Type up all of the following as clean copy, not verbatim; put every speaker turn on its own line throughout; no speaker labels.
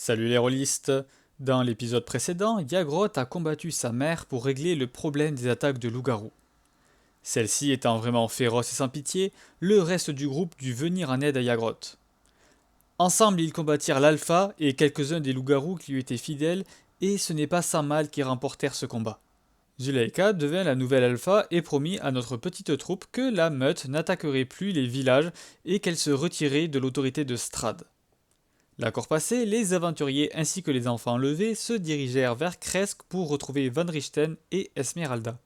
Salut les rôlistes. Dans l'épisode précédent, Yagroth a combattu sa mère pour régler le problème des attaques de loups-garous. Celle-ci étant vraiment féroce et sans pitié, le reste du groupe dut venir en aide à Yagroth. Ensemble, ils combattirent l'alpha et quelques-uns des loups-garous qui lui étaient fidèles, et ce n'est pas sans mal qu'ils remportèrent ce combat. Zuleika devint la nouvelle alpha et promit à notre petite troupe que la meute n'attaquerait plus les villages et qu'elle se retirait de l'autorité de Strahd. L'accord passé, les aventuriers ainsi que les enfants enlevés se dirigèrent vers Kresk pour retrouver Van Richten et Esmeralda.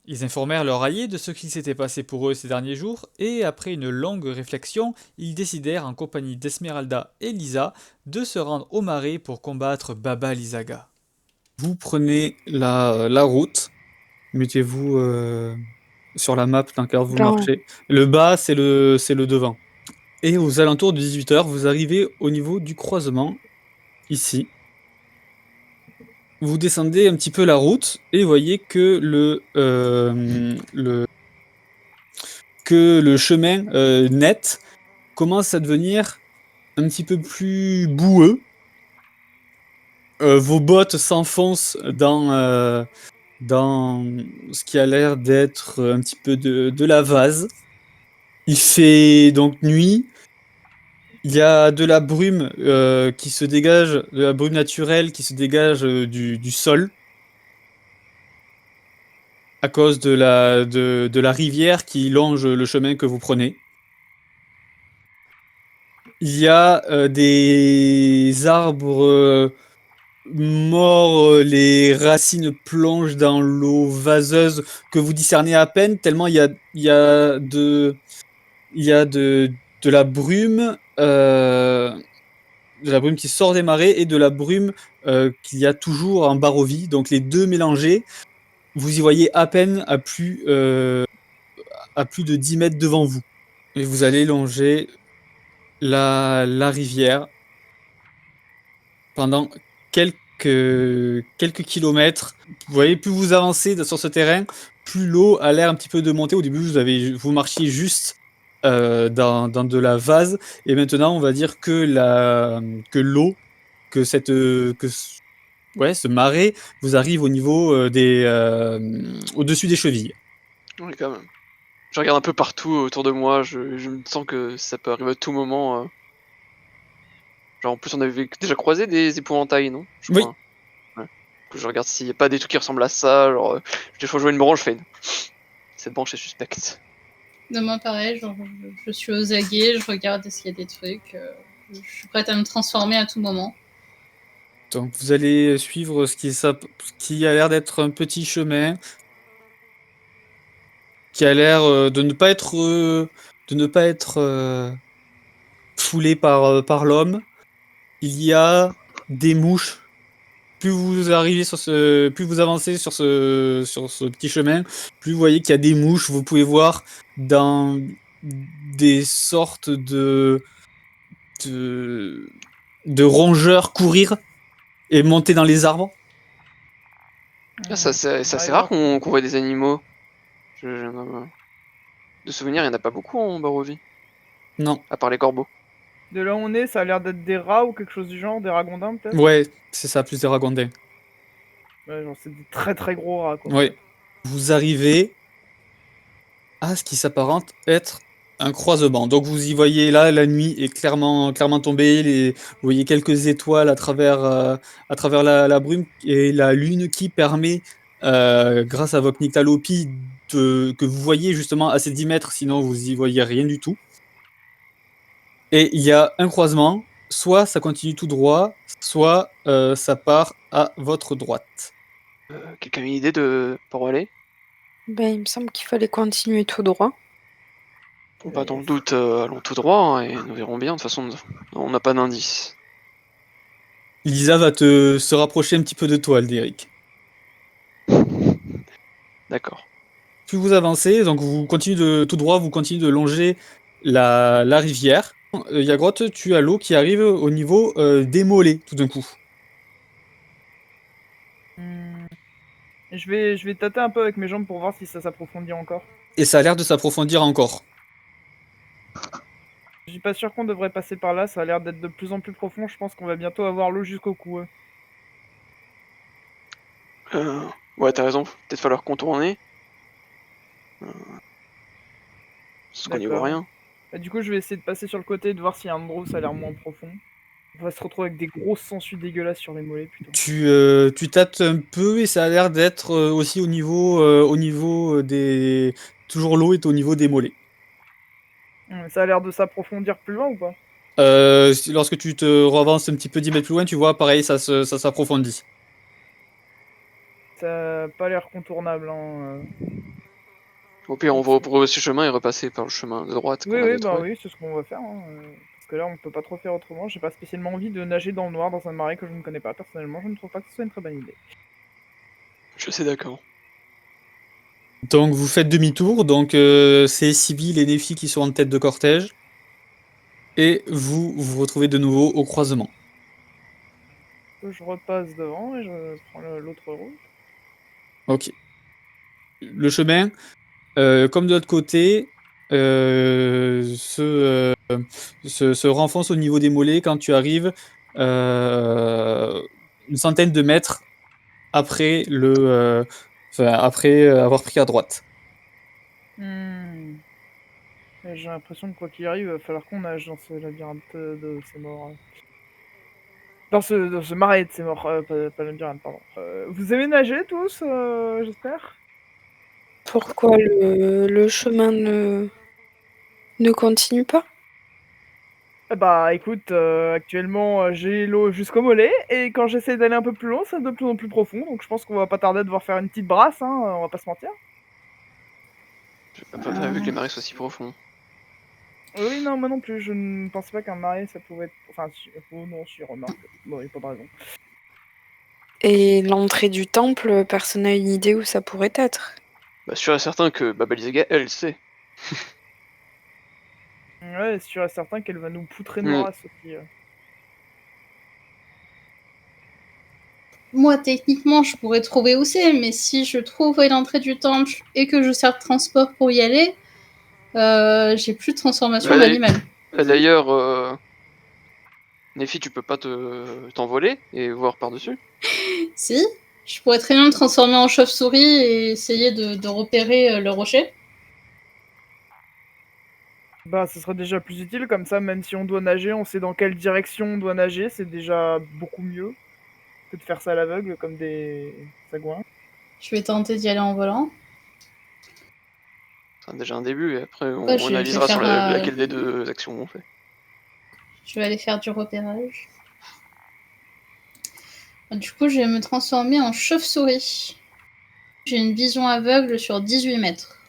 Ils informèrent leurs alliés de ce qui s'était passé pour eux ces derniers jours et après une longue réflexion, ils décidèrent en compagnie d'Esmeralda et Lisa de se rendre au marais pour combattre Baba Lysaga. Vous prenez la route, mettez-vous sur la map tant qu'à vous
Là,
marchez. Le bas, c'est le devant. Et aux alentours de 18h, vous arrivez au niveau du croisement, ici. Vous descendez un petit peu la route et vous voyez que le chemin net commence à devenir un petit peu plus boueux. Vos bottes s'enfoncent dans ce qui a l'air d'être un petit peu de la vase. Il fait donc nuit. Il y a de la brume qui se dégage, de la brume naturelle qui se dégage du sol à cause de la rivière qui longe le chemin que vous prenez. Il y a des arbres morts, les racines plongent dans l'eau vaseuse que vous discernez à peine, tellement il y a de la brume, qui sort des marais et de la brume qu'il y a toujours en Barovie. Donc les deux mélangés, vous y voyez à peine à plus de 10 mètres devant vous. Et vous allez longer la rivière pendant quelques kilomètres. Vous voyez, plus vous avancez sur ce terrain, plus l'eau a l'air un petit peu de monter. Au début, vous marchiez juste dans de la vase, et maintenant, on va dire que l'eau, ce marais vous arrive au niveau au-dessus des chevilles.
Oui, quand même. Je regarde un peu partout autour de moi, je me sens que ça peut arriver à tout moment. Genre en plus on avait déjà croisé des épouvantails, non? Je
Oui,
crois. Ouais. Que je regarde s'il y a pas des trucs qui ressemblent à ça, genre des fois je vois une branche, je fais cette branche est suspecte.
Non, moi pareil, genre, je suis aux aguets, je regarde s'il y a des trucs. Je suis prête à me transformer à tout moment.
donc vous allez suivre ce qui a l'air d'être un petit chemin qui a l'air de ne pas être foulé par l'homme. Il y a des mouches. Plus vous avancez sur ce petit chemin, plus vous voyez qu'il y a des mouches. Vous pouvez voir dans des sortes de, de rongeurs courir et monter dans les arbres.
Ah, c'est assez rare qu'on voit des animaux. De souvenirs, il y en a pas beaucoup en Barovie,
Non,
à part les corbeaux.
De là où on est, ça a l'air d'être des rats ou quelque chose du genre, des ragondins peut-être.
ouais, c'est ça, plus des ragondins.
Ouais, genre c'est des très très gros rats quoi.
Ouais. Vous arrivez à ce qui s'apparente être un croisement. Donc vous y voyez là, la nuit est clairement tombée. Vous voyez quelques étoiles à travers la brume et la lune qui permet, grâce à votre nyctalopie, que vous voyez justement à ces 10 mètres, sinon vous y voyez rien du tout. Et il y a un croisement, soit ça continue tout droit, soit ça part à votre droite.
Quelqu'un a une idée de par où aller?
il me semble qu'il fallait continuer tout droit.
Bon, pas dans le doute, allons tout droit hein, et nous verrons bien. De toute façon, on n'a pas d'indice.
Lisa va se rapprocher un petit peu de toi, Aldéric.
D'accord.
Plus vous avancez, donc vous continuez tout droit, vous continuez de longer la rivière. Yagrotte, tu as l'eau qui arrive au niveau des mollets tout d'un coup.
Hmm. Je vais tâter un peu avec mes jambes pour voir si ça s'approfondit encore.
Et ça a l'air de s'approfondir encore.
Je suis pas sûr qu'on devrait passer par là, ça a l'air d'être de plus en plus profond, je pense qu'on va bientôt avoir l'eau jusqu'au cou.
Ouais, t'as raison, peut-être falloir contourner. Parce qu'on n'y voit
D'accord.
rien.
Bah, du coup, je vais essayer de passer sur le côté, de voir s'il y a un endroit où ça a l'air moins profond. On va se retrouver avec des grosses sangsues dégueulasses sur les mollets, putain.
Tu tâtes un peu et ça a l'air d'être aussi au niveau des... Toujours l'eau est au niveau des mollets.
Ça a l'air de s'approfondir plus loin ou pas?
Lorsque tu te revances un petit peu 10 mètres plus loin, tu vois, pareil, ça s'approfondit.
Ça a pas l'air contournable, hein.
Au pire, on va rebrosser chemin et repasser par le chemin de droite qu'on
Oui,
avait
bah
trouvé.
oui, c'est ce qu'on va faire, hein. Parce que là, on peut pas trop faire autrement. J'ai pas spécialement envie de nager dans le noir dans un marais que je ne connais pas. Personnellement, je ne trouve pas que ce soit une très bonne idée.
Je suis d'accord.
Donc vous faites demi-tour, donc c'est Sibyl et Nephi qui sont en tête de cortège, et vous vous retrouvez de nouveau au croisement.
Je repasse devant et je prends l'autre route.
Ok. Le chemin, comme de l'autre côté, se renfonce au niveau des mollets quand tu arrives une centaine de mètres après après avoir pris à droite.
Et j'ai l'impression que quoi qu'il arrive, il va falloir qu'on nage dans ce labyrinthe de ces morts. Dans ce marais de ces morts, pas labyrinthe, pardon. Vous aimez nager tous, j'espère?
Pourquoi le chemin ne continue pas?
Bah écoute, actuellement, j'ai l'eau jusqu'au mollet et quand j'essaie d'aller un peu plus loin, c'est de plus en plus profond, donc je pense qu'on va pas tarder à devoir faire une petite brasse, hein, on va pas se mentir.
J'ai pas vu que les marais soient si profonds.
Oui, non, moi non plus, je ne pensais pas qu'un marais ça pouvait être. Enfin, oh non, si, remarque. Bon, il a pas de raison.
Et l'entrée du temple, personne n'a une idée où ça pourrait être.
Bah, sûr et certain que Baba Lysaga, elle sait.
Ouais, sûr et certain qu'elle va nous poutrer de race aussi.
Moi, techniquement, je pourrais trouver où c'est, mais si je trouve l'entrée du temple et que je sers de transport pour y aller, j'ai plus de transformation d'animal.
D'ailleurs, Nephi, tu peux pas t'envoler et voir par-dessus?
Si, je pourrais très bien me transformer en chauve-souris et essayer de repérer le rocher.
Bah, ce serait déjà plus utile, comme ça, même si on doit nager, on sait dans quelle direction on doit nager, c'est déjà beaucoup mieux que de faire ça à l'aveugle comme des sagouins.
Je vais tenter d'y aller en volant.
C'est déjà un début, et après on
Ouais, je vais
analysera
faire
sur laquelle des deux actions on fait.
Je vais aller faire du repérage. Du coup, je vais me transformer en chauve-souris. J'ai une vision aveugle sur 18 mètres.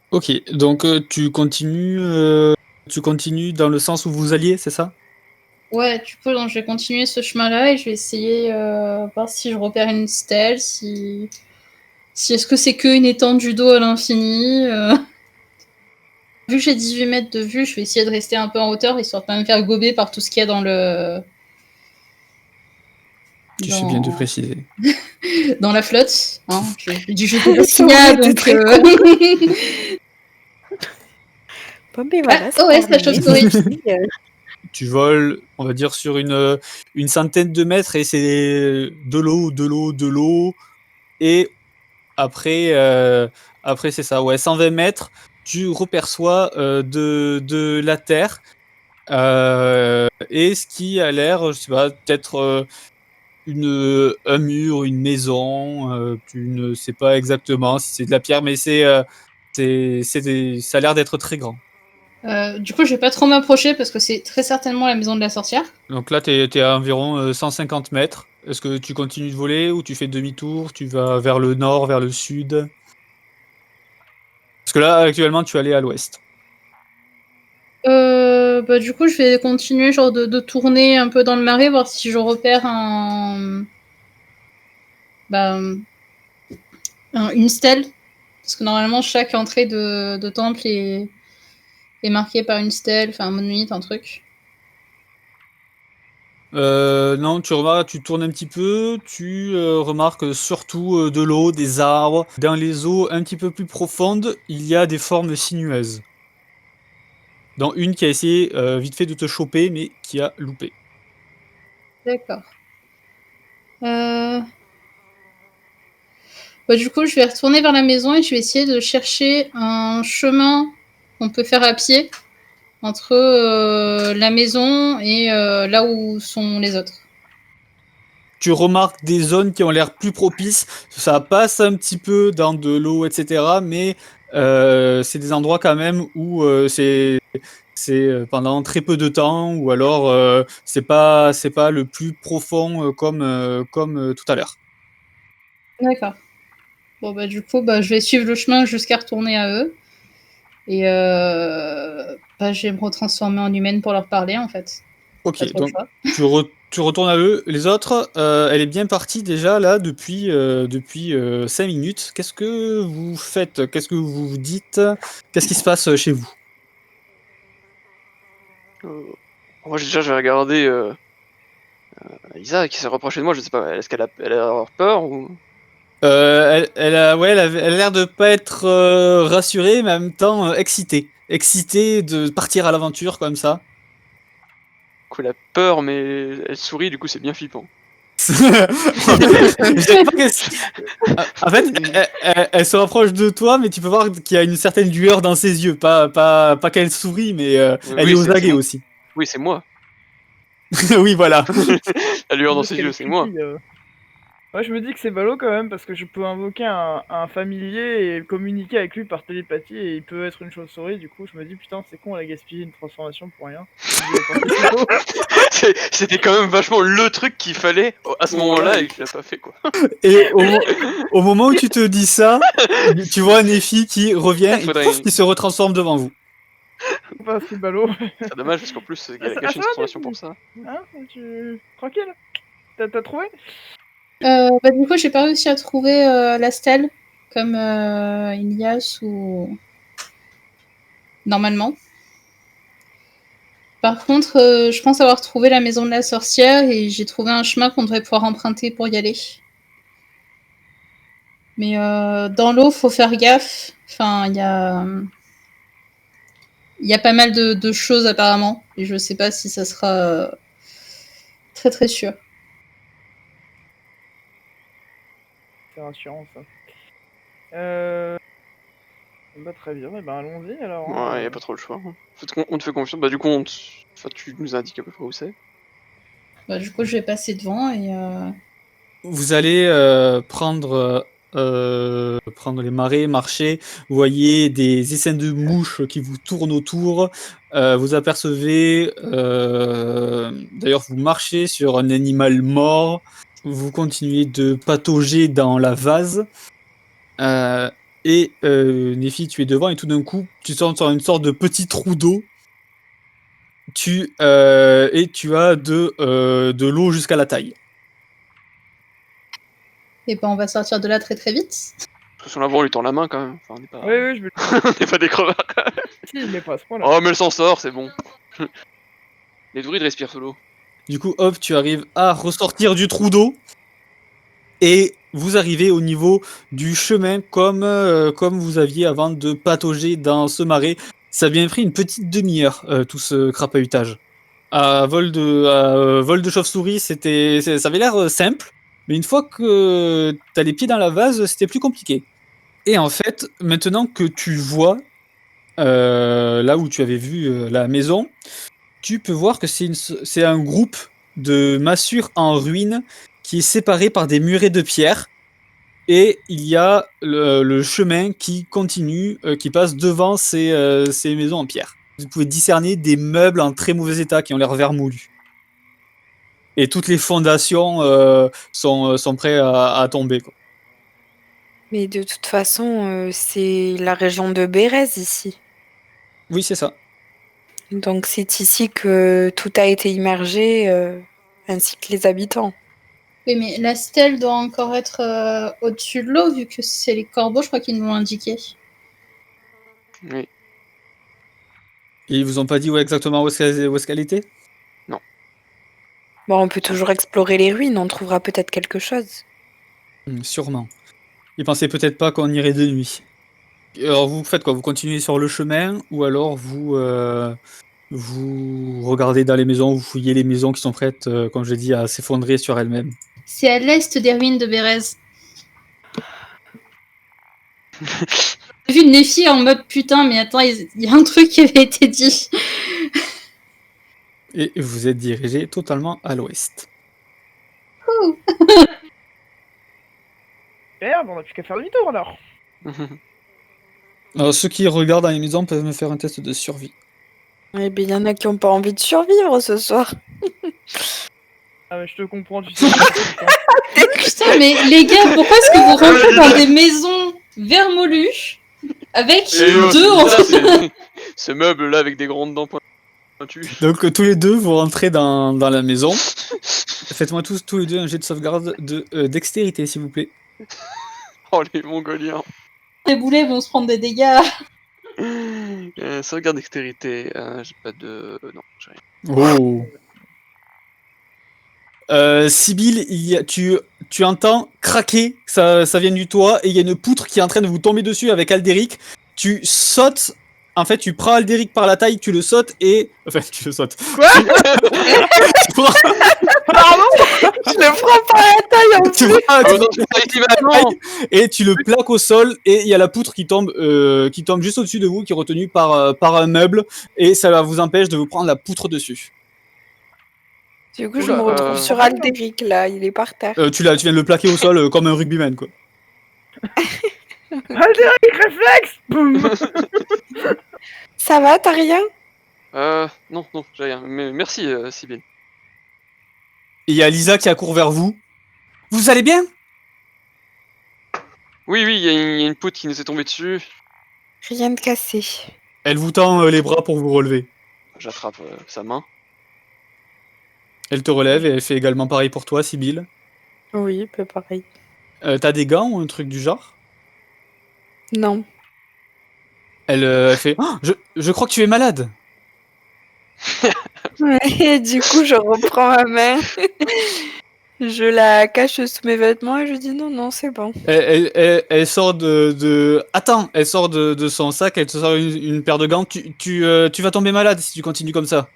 Ok, donc tu continues dans le sens où vous alliez, c'est ça?
Ouais, du coup, donc, je vais continuer ce chemin-là et je vais essayer voir si je repère une stèle, si est-ce que c'est qu'une étendue d'eau à l'infini. Vu que j'ai 18 mètres de vue, je vais essayer de rester un peu en hauteur, histoire de pas me faire gober par tout ce qu'il y a dans le...
Tu fais bien de préciser.
dans la flotte. Hein. Je dis je sais pas ce
Ça
qu'il y a,
aurait été
donc...
très Bon, ben voilà,
Ah, ouais, c'est la chauve-souris.
Tu voles, on va dire, sur une centaine de mètres et c'est de l'eau, de l'eau, de l'eau. Et après c'est ça, ouais, 120 mètres, tu reperçois de la terre et ce qui a l'air, je sais pas, peut-être un mur, une maison, tu ne sais pas exactement si c'est de la pierre, mais ça a l'air d'être très grand.
Du coup, je vais pas trop m'approcher parce que c'est très certainement la maison de la sorcière.
Donc là, tu es à environ 150 mètres. Est-ce que tu continues de voler ou tu fais demi-tour? Tu vas vers le nord, vers le sud? Parce que là, actuellement, tu es allé à l'ouest.
Du coup, je vais continuer genre de tourner un peu dans le marais, voir si je repère une stèle. Parce que normalement, chaque entrée de temple est marquée par une stèle, enfin un monolithe, un truc.
Non, tu tournes un petit peu, tu remarques surtout de l'eau, des arbres. Dans les eaux un petit peu plus profondes, il y a des formes sinueuses. dont une qui a essayé vite fait de te choper, mais qui a loupé.
D'accord. Du coup, je vais retourner vers la maison et je vais essayer de chercher un chemin qu'on peut faire à pied entre la maison et là où sont les autres.
Tu remarques des zones qui ont l'air plus propices, ça passe un petit peu dans de l'eau, etc. Mais c'est des endroits quand même où c'est pendant très peu de temps, ou alors c'est pas le plus profond comme tout à l'heure.
D'accord. Bon, du coup, je vais suivre le chemin jusqu'à retourner à eux. Et je vais me retransformer en humaine pour leur parler, en fait.
Ok,
Pas trop le
donc
choix.
tu retournes à eux. Les autres, elle est bien partie déjà là depuis 5 minutes. Qu'est-ce que vous faites? Qu'est-ce que vous vous dites? Qu'est-ce qui se passe chez vous?
Moi, je vais regarder Isa qui s'est rapprochée de moi. Je sais pas, est-ce elle a peur ou...
Elle a l'air de pas être rassurée, mais en même temps excitée. Excitée de partir à l'aventure comme ça.
Elle a peur, mais elle sourit, du coup, c'est bien flippant.
Je dirais pas en fait, elle se rapproche de toi, mais tu peux voir qu'il y a une certaine lueur dans ses yeux. Pas qu'elle sourit, mais elle est aux aguets aussi.
Oui, c'est moi.
Oui, voilà.
La lueur dans
Parce
ses
qu'elle
yeux,
est
c'est moi.
creepy, Ouais, je me dis que c'est ballot quand même parce que je peux invoquer un familier et communiquer avec lui par télépathie et il peut être une chauve-souris. Du coup, je me dis putain, c'est con, elle a gaspillé une transformation pour rien.
C'était quand même vachement le truc qu'il fallait à ce moment-là et que je l'ai pas fait, quoi.
Et au moment où tu te dis ça, tu vois Nefi qui revient et pouf, qui se retransforme devant vous.
Pas si ballot.
C'est dommage parce qu'en plus, il a gâché une transformation pour ça.
Hein, tranquille. T'as trouvé?
Du coup, j'ai pas réussi à trouver la stèle comme Ilias ou normalement. Par contre, je pense avoir trouvé la maison de la sorcière et j'ai trouvé un chemin qu'on devrait pouvoir emprunter pour y aller. Mais dans l'eau, faut faire gaffe. Enfin, il y a pas mal de choses apparemment et je sais pas si ça sera très très sûr.
C'est rassurant ça. Très bien, et allons-y alors.
Ouais, y a pas trop le choix. On te fait confiance. Du coup, tu nous indiques à peu près où c'est.
Du coup, je vais passer devant et.
Vous allez prendre les marées, marcher. Vous voyez des essaims de mouches qui vous tournent autour. Vous apercevez, d'ailleurs, vous marchez sur un animal mort. Vous continuez de patauger dans la vase. Et Nefi, tu es devant et tout d'un coup, tu sors sur une sorte de petit trou d'eau. Et tu as de l'eau jusqu'à la taille.
Et on va sortir de là très très vite.
Parce que son avant, on lui tend la main quand même. Enfin, on n'est pas...
Oui, je vais.
on n'est pas des crevards.
Si, mais pas à ce point-là.
Oh, mais elle s'en sort, c'est bon. Les druides respirent sous l'eau.
Du coup, hop, tu arrives à ressortir du trou d'eau. Et vous arrivez au niveau du chemin comme vous aviez avant de patauger dans ce marais. Ça a bien pris une petite demi-heure, tout ce crapahutage. À vol de chauve-souris, ça avait l'air simple. Mais une fois que t'as les pieds dans la vase, c'était plus compliqué. Et en fait, maintenant que tu vois là où tu avais vu la maison, tu peux voir que c'est un groupe de massures en ruine qui est séparé par des murets de pierre. Et il y a le chemin qui continue, qui passe devant ces maisons en pierre. Vous pouvez discerner des meubles en très mauvais état qui ont l'air vermoulus. Et toutes les fondations sont prêtes à tomber, quoi.
Mais de toute façon, c'est la région de Bérez ici.
Oui, c'est ça.
Donc c'est ici que tout a été immergé, ainsi que les habitants.
Oui, mais la stèle doit encore être au-dessus de l'eau, vu que c'est les corbeaux, je crois qu'ils nous l'ont indiqué.
Oui.
Et ils vous ont pas dit exactement où est-ce qu'elle était?
Non.
Bon, on peut toujours explorer les ruines, on trouvera peut-être quelque chose.
Sûrement. Ils pensaient peut-être pas qu'on irait de nuit. Alors vous faites quoi? Vous continuez sur le chemin ou alors vous regardez dans les maisons, vous fouillez les maisons qui sont prêtes, comme je l'ai dit, à s'effondrer sur elles-mêmes.
C'est à l'est des ruines de Bérez. J'ai vu Nephi en mode putain, mais attends, il y a un truc qui avait été dit.
Et vous êtes dirigé totalement à l'ouest.
Merde, on a plus qu'à faire demi-tour alors.
Alors ceux qui regardent dans les maisons peuvent me faire un test de survie.
Eh bien, il y en a qui ont pas envie de survivre ce soir.
Ah, mais je te comprends, tu sais.
Putain, mais les gars, pourquoi est-ce que vous rentrez dans des maisons vermoulues avec deux en
Ce meuble-là avec des grandes dents pointues.
Donc tous les deux vous rentrez dans la maison. Faites-moi tous les deux un jet de sauvegarde de dextérité s'il vous plaît.
Oh, les Mongoliens.
Les boulets vont se prendre des dégâts.
Sauvegarde dextérité. J'ai pas de... Non, j'ai rien.
Oh. Sibylle, tu entends craquer, ça vient du toit, et il y a une poutre qui est en train de vous tomber dessus avec Aldéric. Tu sautes, en fait, tu prends Aldéric par la taille, tu le sautes et. Enfin, tu le sautes.
Quoi? Pardon?
Je le prends par la taille en
Tu
plus.
prends-
Oh non, c'est pas ici maintenant.
et tu le plaques au sol, et il y a la poutre qui tombe juste au-dessus de vous, qui est retenue par un meuble, et ça vous empêche de vous prendre la poutre dessus.
Du coup, je
Oula,
me retrouve sur Aldéric, là. Il est par terre.
Tu viens de le plaquer au sol comme un rugbyman, quoi.
Aldéric, réflexe! Boum!
Ça va, t'as rien?
Non, j'ai rien. Mais merci, Sibylle.
Et il y a Lisa qui accourt vers vous. Vous allez bien?
Oui, il y a une poutre qui nous est tombée dessus.
Rien de cassé.
Elle vous tend les bras pour vous relever.
J'attrape sa main.
Elle te relève et elle fait également pareil pour toi, Sibylle.
Oui, peu pareil.
T'as des gants ou un truc du genre?
Non.
Elle fait oh, je crois que tu es malade.
Ouais, et du coup, je reprends ma main. Je la cache sous mes vêtements et je dis non, c'est bon.
Elle sort Attends, elle sort de son sac, elle te sort une paire de gants. Tu vas tomber malade si tu continues comme ça.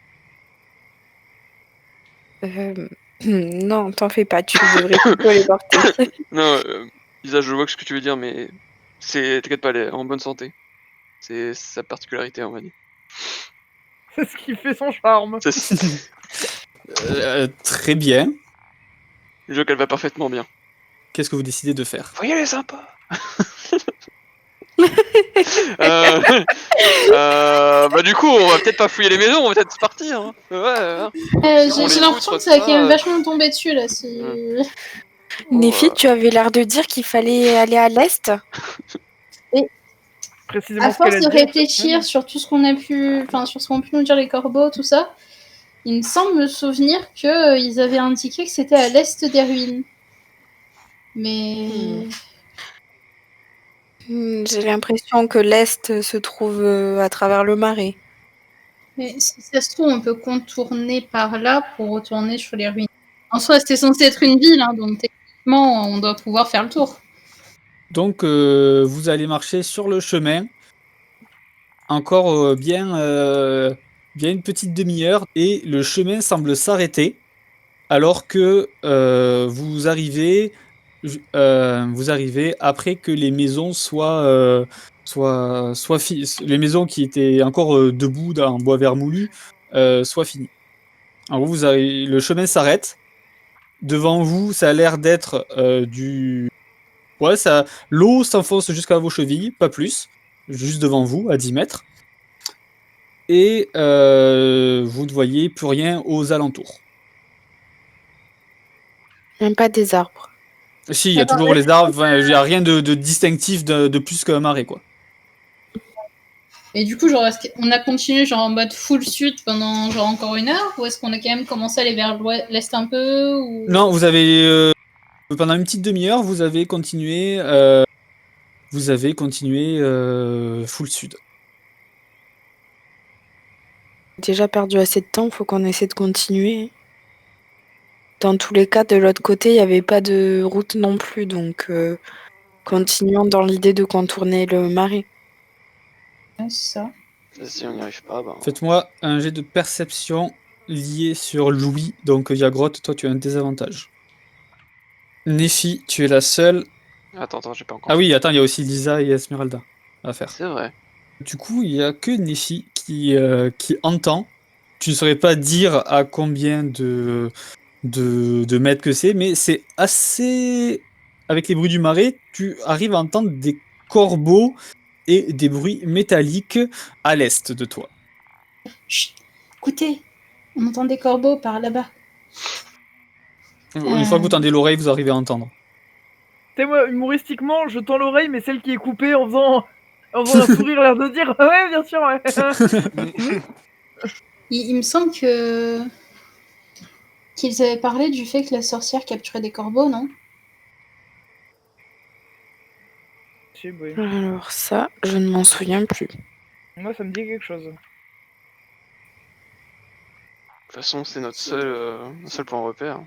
Non, t'en fais pas, tu devrais plutôt les porter.
Non, Lisa, je vois ce que tu veux dire, mais t'inquiète pas, elle est en bonne santé. C'est sa particularité, on va dire.
C'est ce qui fait son charme.
Très bien.
Je vois qu'elle va parfaitement bien.
Qu'est-ce que vous décidez de faire?
Voyez, elle est sympa. Bah du coup, on va peut-être pas fouiller les maisons, on va peut-être partir. Hein. Ouais.
J'ai l'impression que ça a quand même vachement tombé dessus là.
Nephi, tu avais l'air de dire qu'il fallait aller à l'est.
Précisément
À
ce qu'elle
force
a
de
dit.
réfléchir sur tout ce qu'on a pu, enfin sur ce qu'ont pu nous dire les corbeaux, tout ça, il me semble me souvenir que ils avaient indiqué que c'était à l'est des ruines. Mais
J'ai l'impression que l'est se trouve à travers le marais.
Mais si ça se trouve, on peut contourner par là pour retourner sur les ruines. En soi, c'était censé être une ville, hein, donc techniquement, on doit pouvoir faire le tour.
Donc vous allez marcher sur le chemin. Encore bien une petite demi-heure et le chemin semble s'arrêter alors que vous arrivez après que les maisons les maisons qui étaient encore debout en bois vermoulu soient finies. En gros, le chemin s'arrête. Devant vous, ça a l'air d'être ouais, l'eau s'enfonce jusqu'à vos chevilles, pas plus. Juste devant vous, à 10 mètres. Et vous ne voyez plus rien aux alentours.
Même pas des arbres.
Si, il y a toujours les arbres, il n'y a rien de distinctif de plus qu'un marais, quoi.
Et du coup, genre, on a continué genre en mode full sud pendant genre encore une heure, ou est-ce qu'on a quand même commencé à aller vers l'est un peu ou...
Non, vous avez pendant une petite demi-heure, vous avez continué full sud.
Déjà perdu assez de temps, faut qu'on essaie de continuer. Dans tous les cas, de l'autre côté, il n'y avait pas de route non plus, donc continuons dans l'idée de contourner le marais.
Ouais, c'est ça.
Si on n'y arrive pas, bah...
Faites-moi un jet de perception lié sur Louis. Donc, Yagrotte, toi, tu as un désavantage. Nephi, tu es la seule.
Attends, j'ai pas encore
Ah
fait.
oui, attends, il y a aussi Lisa et Esmeralda à faire.
C'est vrai.
Du coup, il y a que Nephi qui entend. Tu ne saurais pas dire à combien de mètres que c'est, mais c'est assez... Avec les bruits du marais, tu arrives à entendre des corbeaux et des bruits métalliques à l'est de toi.
Chut, écoutez, on entend des corbeaux par là-bas.
Une fois que vous tendez l'oreille, vous arrivez à entendre.
Tu sais, moi, humoristiquement, je tends l'oreille, mais celle qui est coupée en faisant un sourire, l'air de dire ouais, bien sûr, ouais.
Il me semble que qu'ils avaient parlé du fait que la sorcière capturait des corbeaux, non?
Je sais, oui.
Alors ça, je ne m'en souviens plus.
Moi, ça me dit quelque chose.
De toute façon, c'est notre seul point de repère.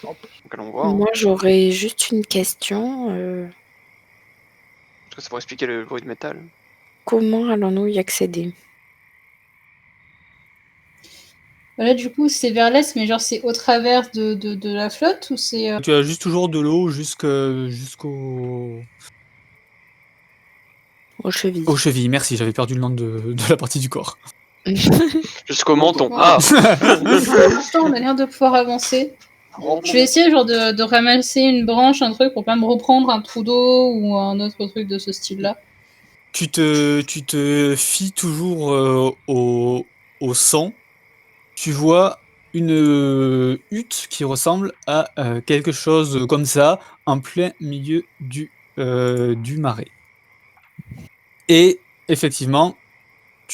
Donc allons voir.
Moi, j'aurais juste une question.
Parce que ça pourrait expliquer le bruit de métal.
Comment allons-nous y accéder?
Là, du coup, c'est vers l'est, mais genre c'est au travers de la flotte ou c'est...
Tu as juste toujours de l'eau jusqu'au...
Aux chevilles.
Aux chevilles, merci, j'avais perdu le nom de la partie du corps.
Jusqu'au menton.
Ouais.
Ah
Pour l'instant, on a l'air de pouvoir avancer. Je vais essayer genre de ramasser une branche, un truc, pour pas me reprendre un trou d'eau ou un autre truc de ce style-là.
Tu te fies toujours au son. Tu vois une hutte qui ressemble à quelque chose comme ça, en plein milieu du marais. Et effectivement,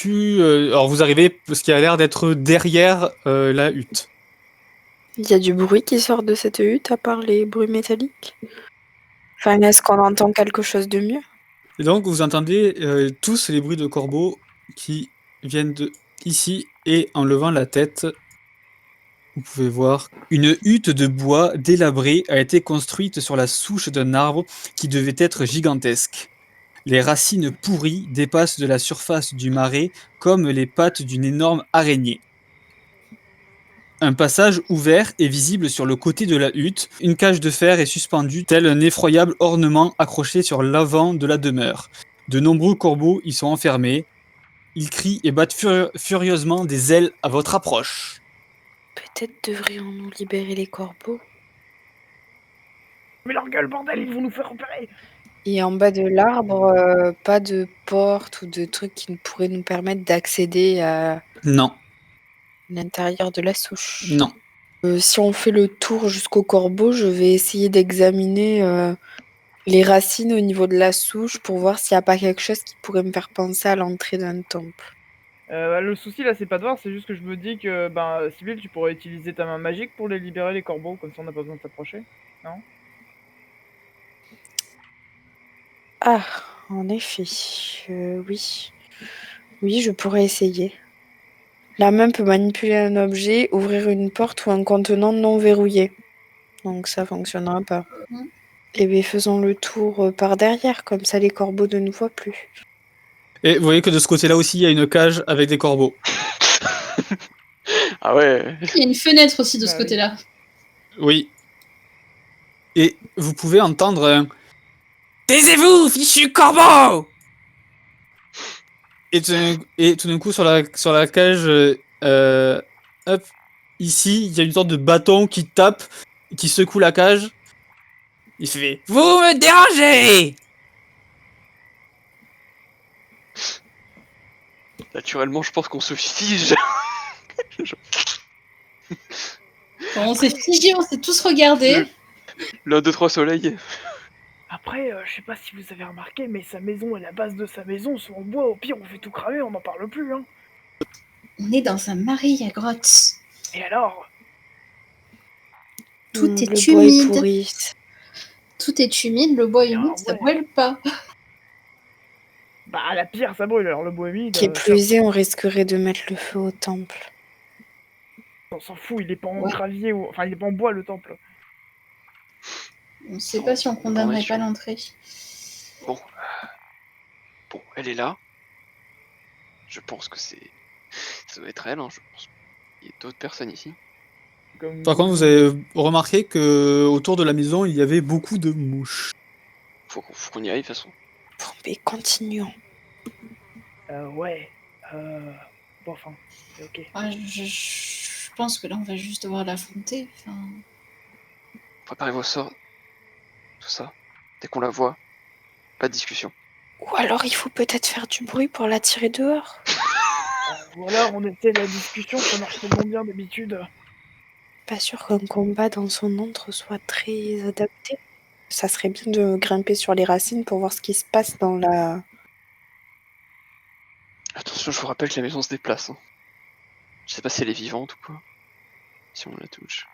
alors vous arrivez ce qui a l'air d'être derrière la hutte.
Il y a du bruit qui sort de cette hutte à part les bruits métalliques? Enfin, est-ce qu'on entend quelque chose de mieux?
Et donc vous entendez tous les bruits de corbeaux qui viennent de ici, et en levant la tête, vous pouvez voir une hutte de bois délabrée a été construite sur la souche d'un arbre qui devait être gigantesque. Les racines pourries dépassent de la surface du marais comme les pattes d'une énorme araignée. Un passage ouvert est visible sur le côté de la hutte. Une cage de fer est suspendue, tel un effroyable ornement accroché sur l'avant de la demeure. De nombreux corbeaux y sont enfermés. Ils crient et battent furieusement des ailes à votre approche.
Peut-être devrions-nous libérer les corbeaux?
Mais leur gueule, bordel, ils vont nous faire repérer.
Et en bas de l'arbre, pas de porte ou de truc qui pourrait nous permettre d'accéder à
Non,
l'intérieur de la souche.
non.
Si on fait le tour jusqu'au corbeau, je vais essayer d'examiner les racines au niveau de la souche pour voir s'il n'y a pas quelque chose qui pourrait me faire penser à l'entrée d'un temple.
Le souci là, c'est pas de voir, c'est juste que je me dis que, Sybille, tu pourrais utiliser ta main magique pour les libérer, les corbeaux, comme ça on n'a pas besoin de s'approcher. Non?
Ah, en effet, oui. Oui, je pourrais essayer. La main peut manipuler un objet, ouvrir une porte ou un contenant non verrouillé. Donc ça fonctionnera pas. Et bien faisons le tour par derrière, comme ça les corbeaux ne nous voient plus.
Et vous voyez que de ce côté-là aussi, il y a une cage avec des corbeaux.
Ah ouais.
Il y a une fenêtre aussi de ce
Bah oui.
côté-là.
Oui. Et vous pouvez entendre un « Taisez-vous, fichu corbeau !» Et tout d'un coup, sur la cage, hop, ici, il y a une sorte de bâton qui tape, qui secoue la cage. Il fait « Vous me dérangez !»
Naturellement, je pense qu'on se fige.
Bon, on s'est figé, on s'est tous regardés.
L'un, deux, trois soleils.
Après, je sais pas si vous avez remarqué, mais sa maison et la base de sa maison sont en bois. Au pire, on fait tout cramer, on n'en parle plus, hein.
On est dans un marais à grotte.
Et alors?
Tout est
le bois est
humide.
pourri.
Tout est humide, le bois est humide, ça
ouais.
brûle pas.
Bah, la pierre, ça brûle, alors le bois humide.
Qui est plus aisé, on risquerait de mettre le feu au temple.
On s'en fout, il est pas en
Ouais.
gravier, ou... enfin, il est pas en bois, le temple.
On sait pas si on condamnerait pas l'entrée.
Bon, elle est là. Je pense que ça doit être elle, hein, je pense. Il y a d'autres personnes ici.
Comme-
Par contre, vous avez remarqué que autour de la maison, il y avait beaucoup de mouches.
Faut qu'on y aille de toute façon.
Bon, mais continuons.
Ouais. Bon, enfin, c'est ok.
Ah, je pense que là, on va juste devoir l'affronter. Enfin,
Préparez vos sorts. Tout ça. Dès qu'on la voit, pas de discussion.
Ou alors il faut peut-être faire du bruit pour la tirer dehors.
Ou alors, on essaie la discussion, ça marche tellement bien d'habitude.
Pas sûr qu'un combat dans son antre soit très adapté. Ça serait bien de grimper sur les racines pour voir ce qui se passe dans la...
Attention, je vous rappelle que la maison se déplace. Hein. Je sais pas si elle est vivante ou quoi. Si on la touche.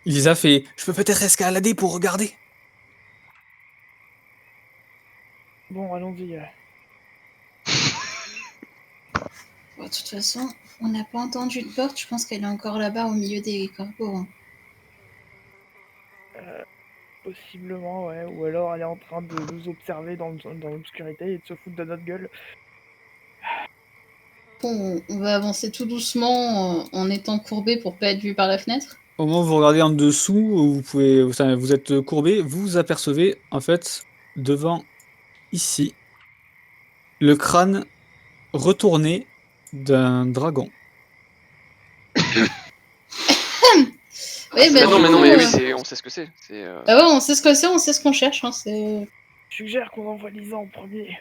Elisa fait « Je peux peut-être escalader pour regarder ?»
Bon, allons-y.
bon, de toute façon, on n'a pas entendu de porte. Je pense qu'elle est encore là-bas au milieu des corbeaux. Hein.
Possiblement, ouais. Ou alors, elle est en train de nous observer dans l'obscurité et de se foutre de notre gueule.
Bon, on va avancer tout doucement en étant courbé pour pas être vu par la fenêtre.
Au moment où vous regardez en dessous, vous êtes courbé, vous apercevez en fait devant ici le crâne retourné d'un dragon.
Oui,
Ah,
bah,
non,
du
mais non,
coup,
mais oui, on sait ce que c'est.
Ah ouais, on sait ce que c'est, on sait ce qu'on cherche. Hein, c'est...
Je suggère qu'on envoie Lisa en premier.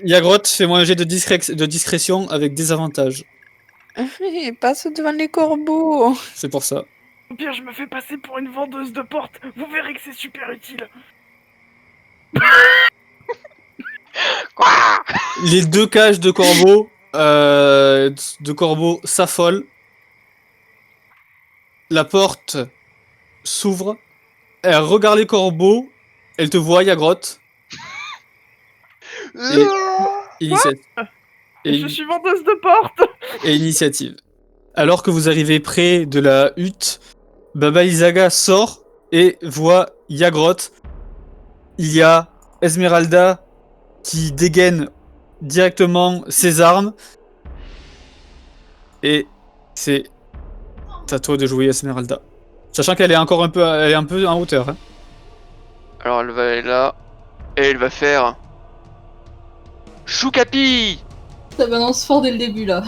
Yagrotte, fais-moi un jet de discrétion avec des avantages.
Et passe devant les corbeaux.
C'est pour ça.
Au pire, je me fais passer pour une vendeuse de porte. Vous verrez que c'est super utile.
Quoi?
Les deux cages de corbeaux s'affolent. La porte s'ouvre. Elle regarde les corbeaux. Elle te voit, Yagrotte.
Je suis vendeuse de porte.
Et initiative. Alors que vous arrivez près de la hutte, Baba Izaga sort et voit Yagrotte. Il y a Esmeralda qui dégaine directement ses armes. Et c'est à toi de jouer, Esmeralda. Sachant qu'elle est encore un peu en hauteur. Hein.
Alors elle va aller là. Et elle va faire. Choucapi!
Ça balance fort dès le début là.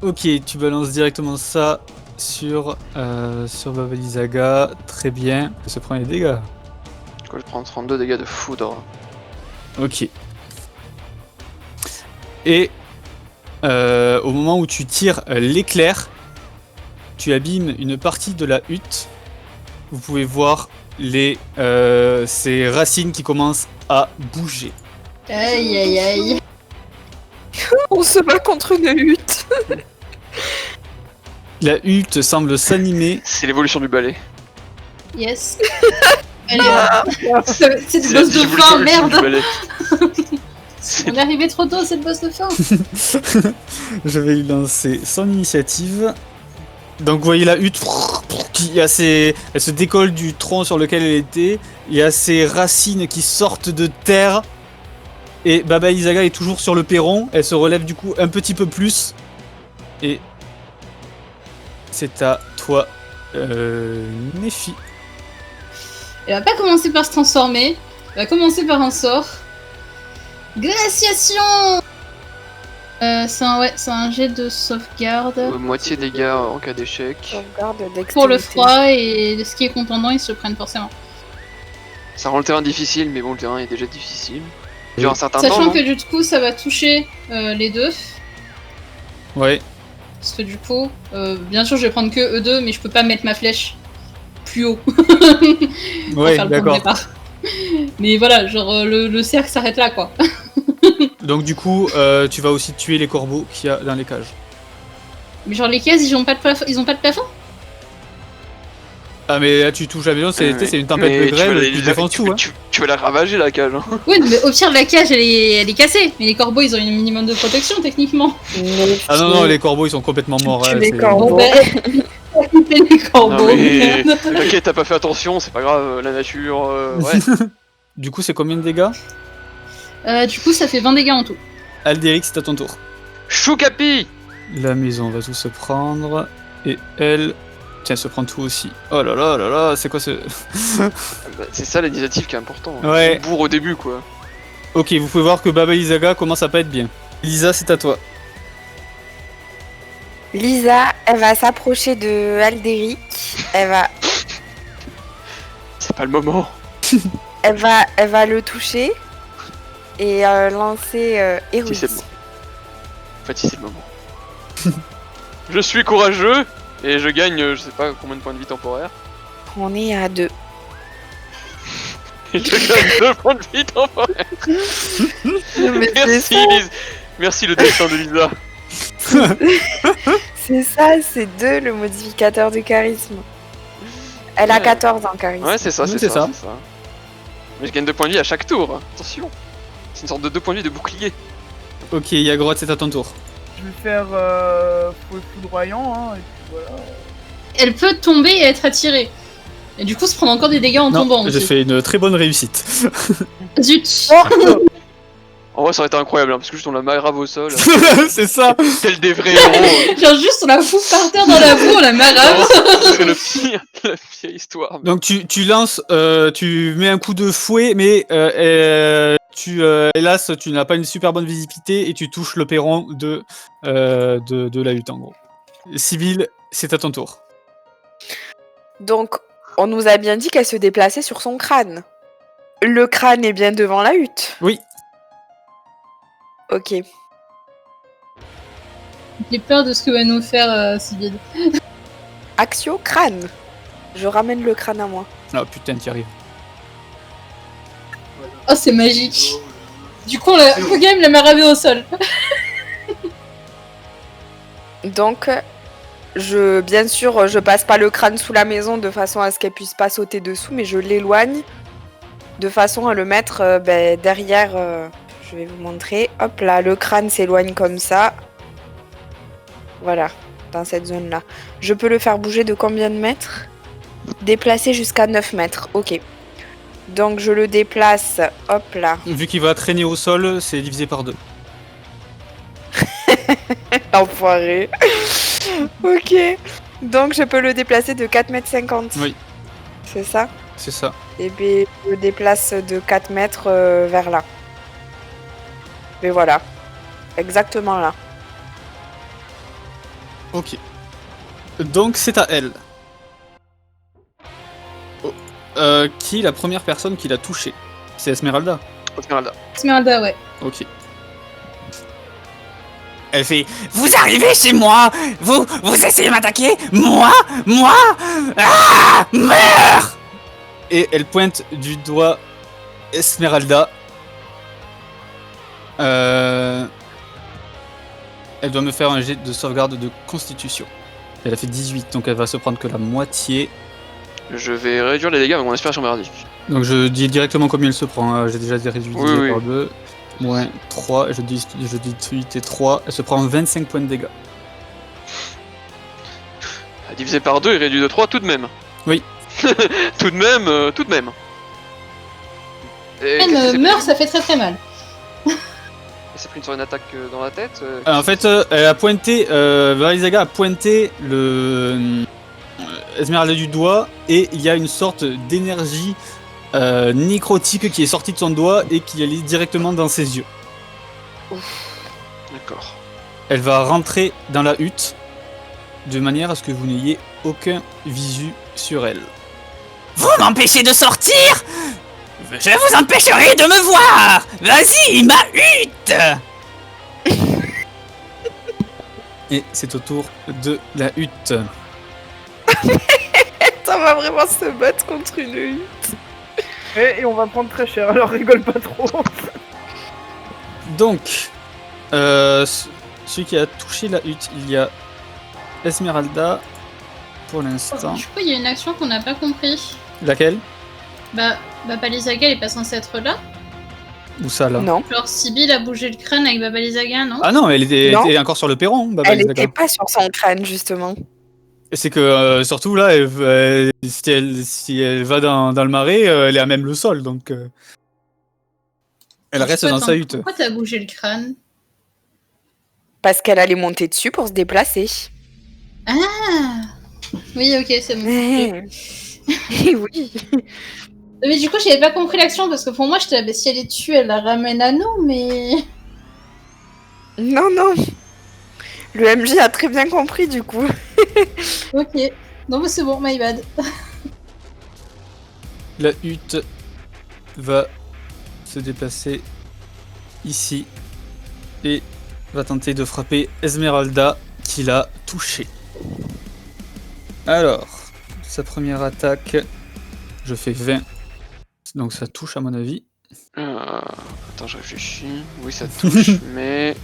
Ok, tu balances directement ça sur Baba Izaga. Très bien. Elle se prend les dégâts.
Du coup, je prends 32 dégâts de foudre.
Ok. Et au moment où tu tires l'éclair, tu abîmes une partie de la hutte. Vous pouvez voir ces racines qui commencent à bouger.
Aïe aïe aïe.
On se bat contre une hutte.
La hutte semble s'animer.
C'est l'évolution du balai.
Yes. Allez, c'est le boss de
l'évolution
fin,
ultime
merde.
du balai.
On est arrivé trop tôt, c'est le boss de fin.
Je vais lui lancer son initiative. Donc vous voyez la hutte elle se décolle du tronc sur lequel elle était. Il y a ses racines qui sortent de terre. Et Baba Izaga est toujours sur le perron. Elle se relève du coup un petit peu plus. Et c'est à toi, Nephi.
Elle va pas commencer par se transformer. Elle va commencer par un sort. Glaciation. C'est un jet de sauvegarde.
Moitié dégâts en cas d'échec.
Sauvegarde dextérité.
Pour le froid et ce qui est contendant, ils se prennent forcément.
Ça rend le terrain difficile, mais bon, le terrain est déjà difficile. Dure un certain temps.
Sachant
non
que du coup, ça va toucher les deux.
Ouais.
Parce que du coup, bien sûr, je vais prendre que eux deux, mais je peux pas mettre ma flèche plus haut. Pour
Ouais,
faire le point de
d'accord.
départ. Mais voilà, genre le cercle s'arrête là, quoi.
Donc du coup, tu vas aussi tuer les corbeaux qu'il y a dans les cages.
Mais genre les cases, ils ont pas de plafond.
Ah mais là tu touches la maison, c'est une tempête
Mais
de grêle, tu défonces tout. Hein.
Tu vas la ravager la cage. Hein.
Oui, mais au pire, la cage, elle est cassée. Mais les corbeaux, ils ont un minimum de protection, techniquement.
Ah non, les corbeaux ils sont complètement morts.
Tu
hein,
les
c'est-
corbeaux.
Bon, ben, les corbeaux.
Non mais
merde.
t'inquiète, t'as pas fait attention, c'est pas grave, la nature, ouais.
Du coup c'est combien de dégâts
Du coup, ça fait 20 dégâts en tout.
Aldéric, c'est à ton tour.
Choucapi.
La maison va tout se prendre. Et elle... Tiens, elle se prend tout aussi. Oh là là là là, c'est quoi ce...
Bah, c'est ça l'initiative qui est important.
Ouais.
On bourre au début, quoi.
Ok, vous pouvez voir que Baba Lysaga commence à pas être bien. Lisa, c'est à toi.
Lisa, elle va s'approcher de Aldéric. Elle
C'est pas le moment.
va le toucher et lancer
Si,
héroïque.
c'est le moment. En fait, si, c'est le moment. Je suis courageux et je gagne, je sais pas combien de points de vie temporaire.
On est à 2.
Et je gagne 2 points de vie temporaire. Merci, Lise. Merci le destin de Lisa.
C'est ça, c'est 2 le modificateur de charisme. Elle a
Ouais.
14 en charisme.
Ouais, c'est ça,
Oui,
c'est
c'est
ça,
ça.
c'est ça. Mais je gagne 2 points de vie à chaque tour. Attention. C'est une sorte de 2 points de vie de bouclier.
Ok, Yagroth, c'est à ton tour.
Je vais faire foudroyant, hein, et puis voilà.
Elle peut tomber et être attirée. Et du coup, se prendre encore des dégâts en tombant.
j'ai
aussi.
fait une très bonne réussite.
Zut.
En vrai, ça aurait été incroyable, hein, parce que juste on la marave au sol.
C'est ça.
Tel des vrais héros.
Genre juste, on la fout par terre dans la boue, on la marave.
Ce serait la pire histoire. mais-
Donc tu lances, tu mets un coup de fouet, mais hélas, tu n'as pas une super bonne visibilité et tu touches le perron de la hutte en gros. Sibylle, c'est à ton tour.
Donc, on nous a bien dit qu'elle se déplaçait sur son crâne. Le crâne est bien devant la hutte.
Oui.
Ok.
J'ai peur de ce que va nous faire Sibyl.
Axio, crâne. Je ramène le crâne à moi.
Ah putain, t'y arrives.
Oh, c'est magique. Du coup, le game l'a maravé au sol.
Donc, bien sûr, je passe pas le crâne sous la maison de façon à ce qu'elle puisse pas sauter dessous, mais je l'éloigne de façon à le mettre derrière. Je vais vous montrer. Hop là, le crâne s'éloigne comme ça. Voilà, dans cette zone-là. Je peux le faire bouger de combien de mètres? Déplacer jusqu'à 9 mètres, ok. Donc je le déplace, hop là.
Vu qu'il va traîner au sol, c'est divisé par 2.
Enfoiré. Ok. Donc je peux le déplacer de 4,50 m.
Oui.
C'est ça?
C'est ça.
Et bien je le déplace de 4 mètres vers là. Mais voilà. Exactement là.
Ok. Donc c'est à elle. Oh. Qui est la première personne qui l'a touché? C'est Esmeralda.
Esmeralda.
Esmeralda, ouais.
Ok. Elle fait: vous arrivez chez moi, vous essayez de m'attaquer, moi, meurs. Et elle pointe du doigt Esmeralda. Elle doit me faire un jet de sauvegarde de constitution. Elle a fait 18, donc elle va se prendre que la moitié.
Je vais réduire les dégâts avec mon inspiration merdique.
Donc je dis directement combien elle se prend, hein. J'ai déjà réduit
Oui, oui.
par 2. Moins 3, je dis 8 et 3, elle se prend 25 points de dégâts.
Divisé par 2 et réduit de 3 tout de même.
Oui.
tout de même, tout de même. Et qu'est-ce que c'est
Meurt, ça fait très très mal.
Ça pris sur une attaque dans la tête.
En fait, elle a pointé, Valisaga a pointé le Esmeralda du doigt et il y a une sorte d'énergie nécrotique qui est sortie de son doigt et qui allait directement dans ses yeux.
D'accord.
Elle va rentrer dans la hutte de manière à ce que vous n'ayez aucun visu sur elle. Vous m'empêchez de sortir? Je vous empêcherai de me voir! Vas-y, ma hutte! Et c'est au tour de la hutte.
On va vraiment se battre contre une hutte.
Et on va prendre très cher, alors rigole pas trop.
Donc, celui qui a touché la hutte, il y a Esmeralda pour l'instant.
Du coup, il y a une action qu'on n'a pas compris.
Laquelle?
Bah Baba Lysaga, elle est pas censée être là.
Où ça là?
Non.
Genre, Sibyl a bougé le crâne avec Baba Lysaga, non?
Ah non, elle était,
Non.
était encore sur le perron, Baba
Elle
Lysaga.
était pas sur son crâne, justement.
C'est que surtout là, si elle va dans le marais, elle est à même le sol, donc. Elle reste dans sa hutte.
Pourquoi t'as bougé le crâne?
Parce qu'elle allait monter dessus pour se déplacer.
Ah oui, ok, c'est bon.
Oui.
Mais du coup, j'avais pas compris l'action parce que pour moi, j'étais là, bah, si elle est dessus, elle la ramène à nous, mais.
Non, non. Le MJ a très bien compris du coup.
Ok. Non, mais c'est bon, my bad.
La hutte va se déplacer ici et va tenter de frapper Esmeralda qui l'a touché. Alors, sa première attaque, je fais 20. Donc ça touche à mon avis.
Attends, je réfléchis. Oui, ça touche, mais...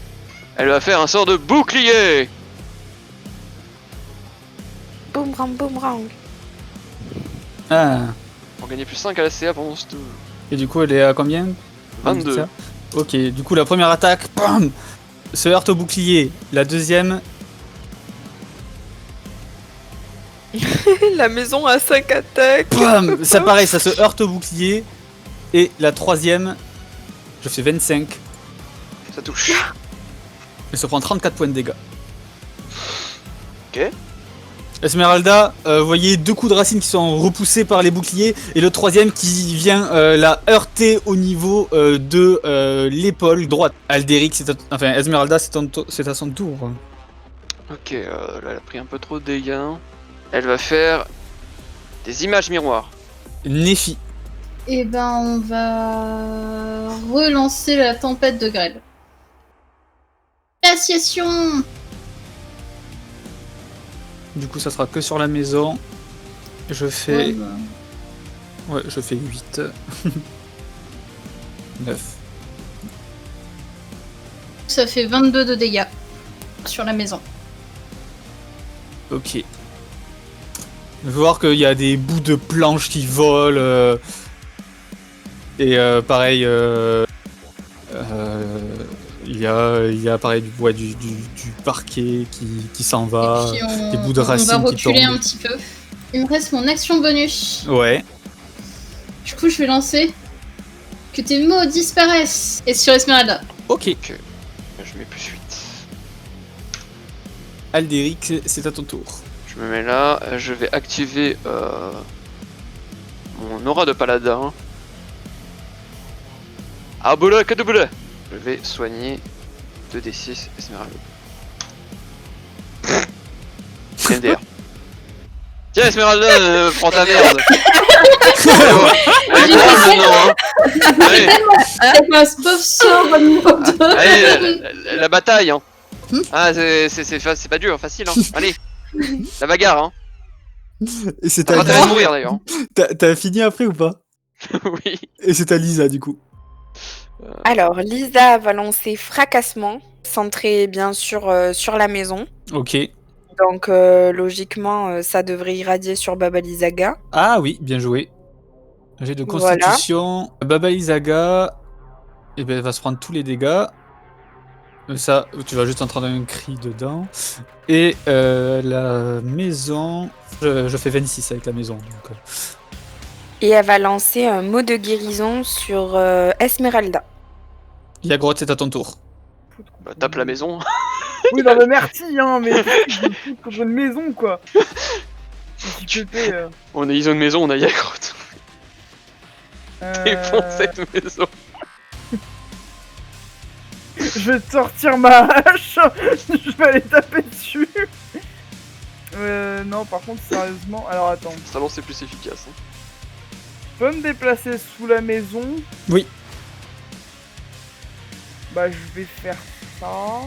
Elle va faire un sort de bouclier.
Boomerang, boomerang.
Ah.
Pour gagner plus 5 à la CA pendant ce tour.
Et du coup elle est à combien?
22.
Ok, du coup la première attaque, bam, se heurte au bouclier. La deuxième,
La maison a 5 attaques.
bam, ça pareil, ça se heurte au bouclier. Et la troisième, je fais 25.
Ça touche.
Elle se prend 34 points de dégâts.
Ok.
Esmeralda, vous voyez 2 coups de racine qui sont repoussés par les boucliers et le troisième qui vient la heurter au niveau de l'épaule droite. Alderic, enfin Esmeralda, c'est à son tour.
Ok, là elle a pris un peu trop de dégâts. Elle va faire des images miroirs.
Nephi.
Et ben, on va relancer la tempête de grêle. Glaciation.
Du coup, ça sera que sur la maison. Je fais...
Ouais, bah.
Ouais, je fais 8. 9.
Ça fait 22 de dégâts sur la maison.
Ok. Je veux voir qu'il y a des bouts de planches qui volent. Et pareil, il y a pareil du bois du parquet qui s'en va.
Et puis
des bouts de racines
on va
qui
reculer
tombent.
un petit peu. Il me reste mon action bonus.
Ouais.
Du coup, je vais lancer que tes mots disparaissent. Et sur Esmeralda.
Ok.
Ok. Je mets plus 8.
Alderic, c'est à ton tour.
Je me mets là, je vais activer mon aura de paladin. Ah boula, que de boula. Je vais soigner 2d6 Esmeralda. MDR. Tiens Esmeralda, prends ta merde. Allez, prends le nom, hein. Allez,
C'est pas ce pauvre sort au niveau de...
allez, la bataille hein.
Hmm.
Ah c'est pas dur, facile hein. Allez, la bagarre hein.
Et c'est
T'as pas intérêt de mourir d'ailleurs. Hein.
T'as fini après ou pas?
Oui.
Et c'est à Lisa du coup.
Alors, Lisa va lancer fracassement, centré bien sûr sur la maison.
Ok.
Donc, logiquement, ça devrait irradier sur Baba Lysaga.
Ah oui, bien joué. J'ai de
Voilà.
constitution. Baba Lysaga, eh ben, elle va se prendre tous les dégâts. Ça, tu vas juste entendre un cri dedans. Et la maison, je fais 26 avec la maison. Donc,
Et elle va lancer un mot de guérison sur Esmeralda.
Yagrotte, c'est à ton tour.
Bah, tape la maison.
Oui, non, mais merci, hein, mais je fout contre une maison, quoi.
On est une maison, on a Yagrotte. Défonce cette maison.
Je vais te sortir ma hache. Je vais aller taper dessus. Non, par contre, sérieusement. Alors, attends.
Ça lance c'est plus efficace. Hein.
Je peux me déplacer sous la maison.
Oui.
Bah, je vais faire ça.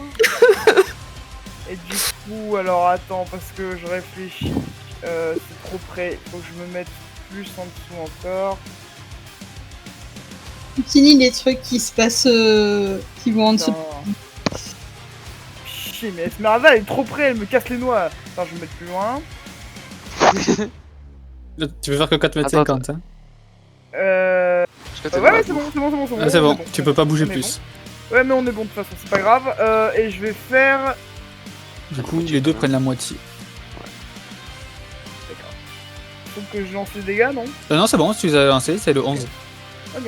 Et du coup, alors attends, parce que je réfléchis. C'est trop près. Faut que je me mette plus en dessous encore.
Fini les trucs qui se passent, qui vont en dessous.
Chier, mais Esmeralda elle est trop près, elle me casse les noix. Attends, je vais me mettre plus loin.
Tu veux faire que 4,50 m, hein?
Ouais, c'est bon, c'est bon, c'est bon, c'est bon.
Ah, c'est bon,
on est
tu peux pas bouger
on est
plus.
bon. Ouais, mais on est bon de toute façon, c'est pas grave. Et je vais faire.
Du coup, les deux prennent la moitié.
D'accord. Faut que je lance les dégâts, non?
Non, c'est bon, tu les as lancés, c'est le 11.
Ok.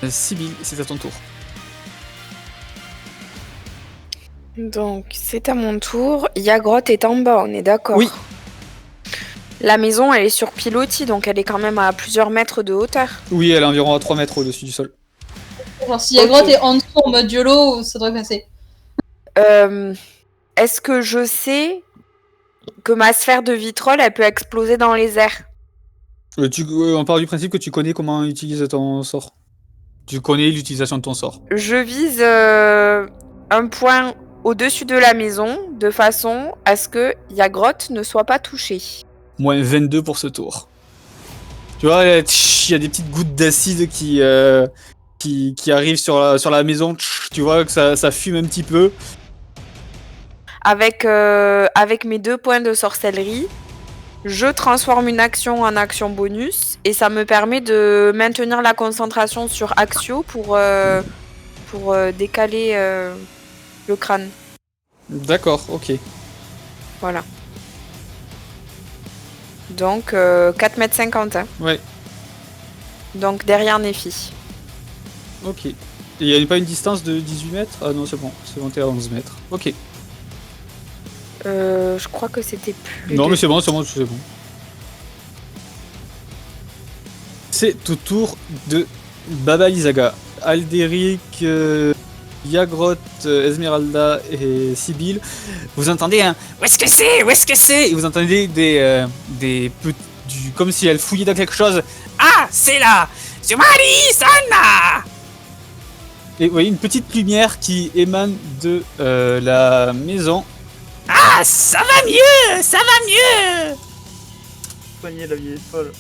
Sibyl, c'est à ton tour.
Donc, c'est à mon tour. Yagrotte est en bas, on est d'accord?
Oui.
La maison, elle est sur pilotis, donc elle est quand même à plusieurs mètres de hauteur.
Oui, elle est environ à 3 mètres au-dessus du sol.
Genre, si la grotte est en dessous en mode YOLO, ça devrait passer.
Est-ce que je sais que ma sphère de vitrol, elle peut exploser dans les airs?
On part du principe que tu connais comment utiliser ton sort. Tu connais l'utilisation de ton sort.
Je vise un point au-dessus de la maison, de façon à ce que Yagrotte ne soit pas touchée.
Moins 22 pour ce tour. Tu vois, il y a des petites gouttes d'acide qui arrivent sur la maison. Tu vois que ça fume un petit peu.
Avec mes 2 points de sorcellerie, je transforme une action en action bonus et ça me permet de maintenir la concentration sur Axio pour décaler le crâne.
D'accord, ok.
Voilà. Donc 4,50 m. Hein.
Ouais,
Donc derrière Nephi.
ok. Et il n'y a pas une distance de 18 mètres? Ah non, c'est bon, t'es à 11 mètres. Ok.
Je crois que c'était plus.
Non, mais c'est bon. C'est au tour de Baba Lysaga. Alderic, Yagrotte, Esmeralda et Sibyl. Vous entendez un « Où est-ce que c'est? Où est-ce que c'est ?» Et vous entendez des petits... comme si elle fouillait dans quelque chose. « Ah, c'est là! Sumari Sana !» Et vous voyez une petite lumière qui émane de la maison. « Ah, ça va mieux! Ça va mieux !»
Soigner la vieille folle.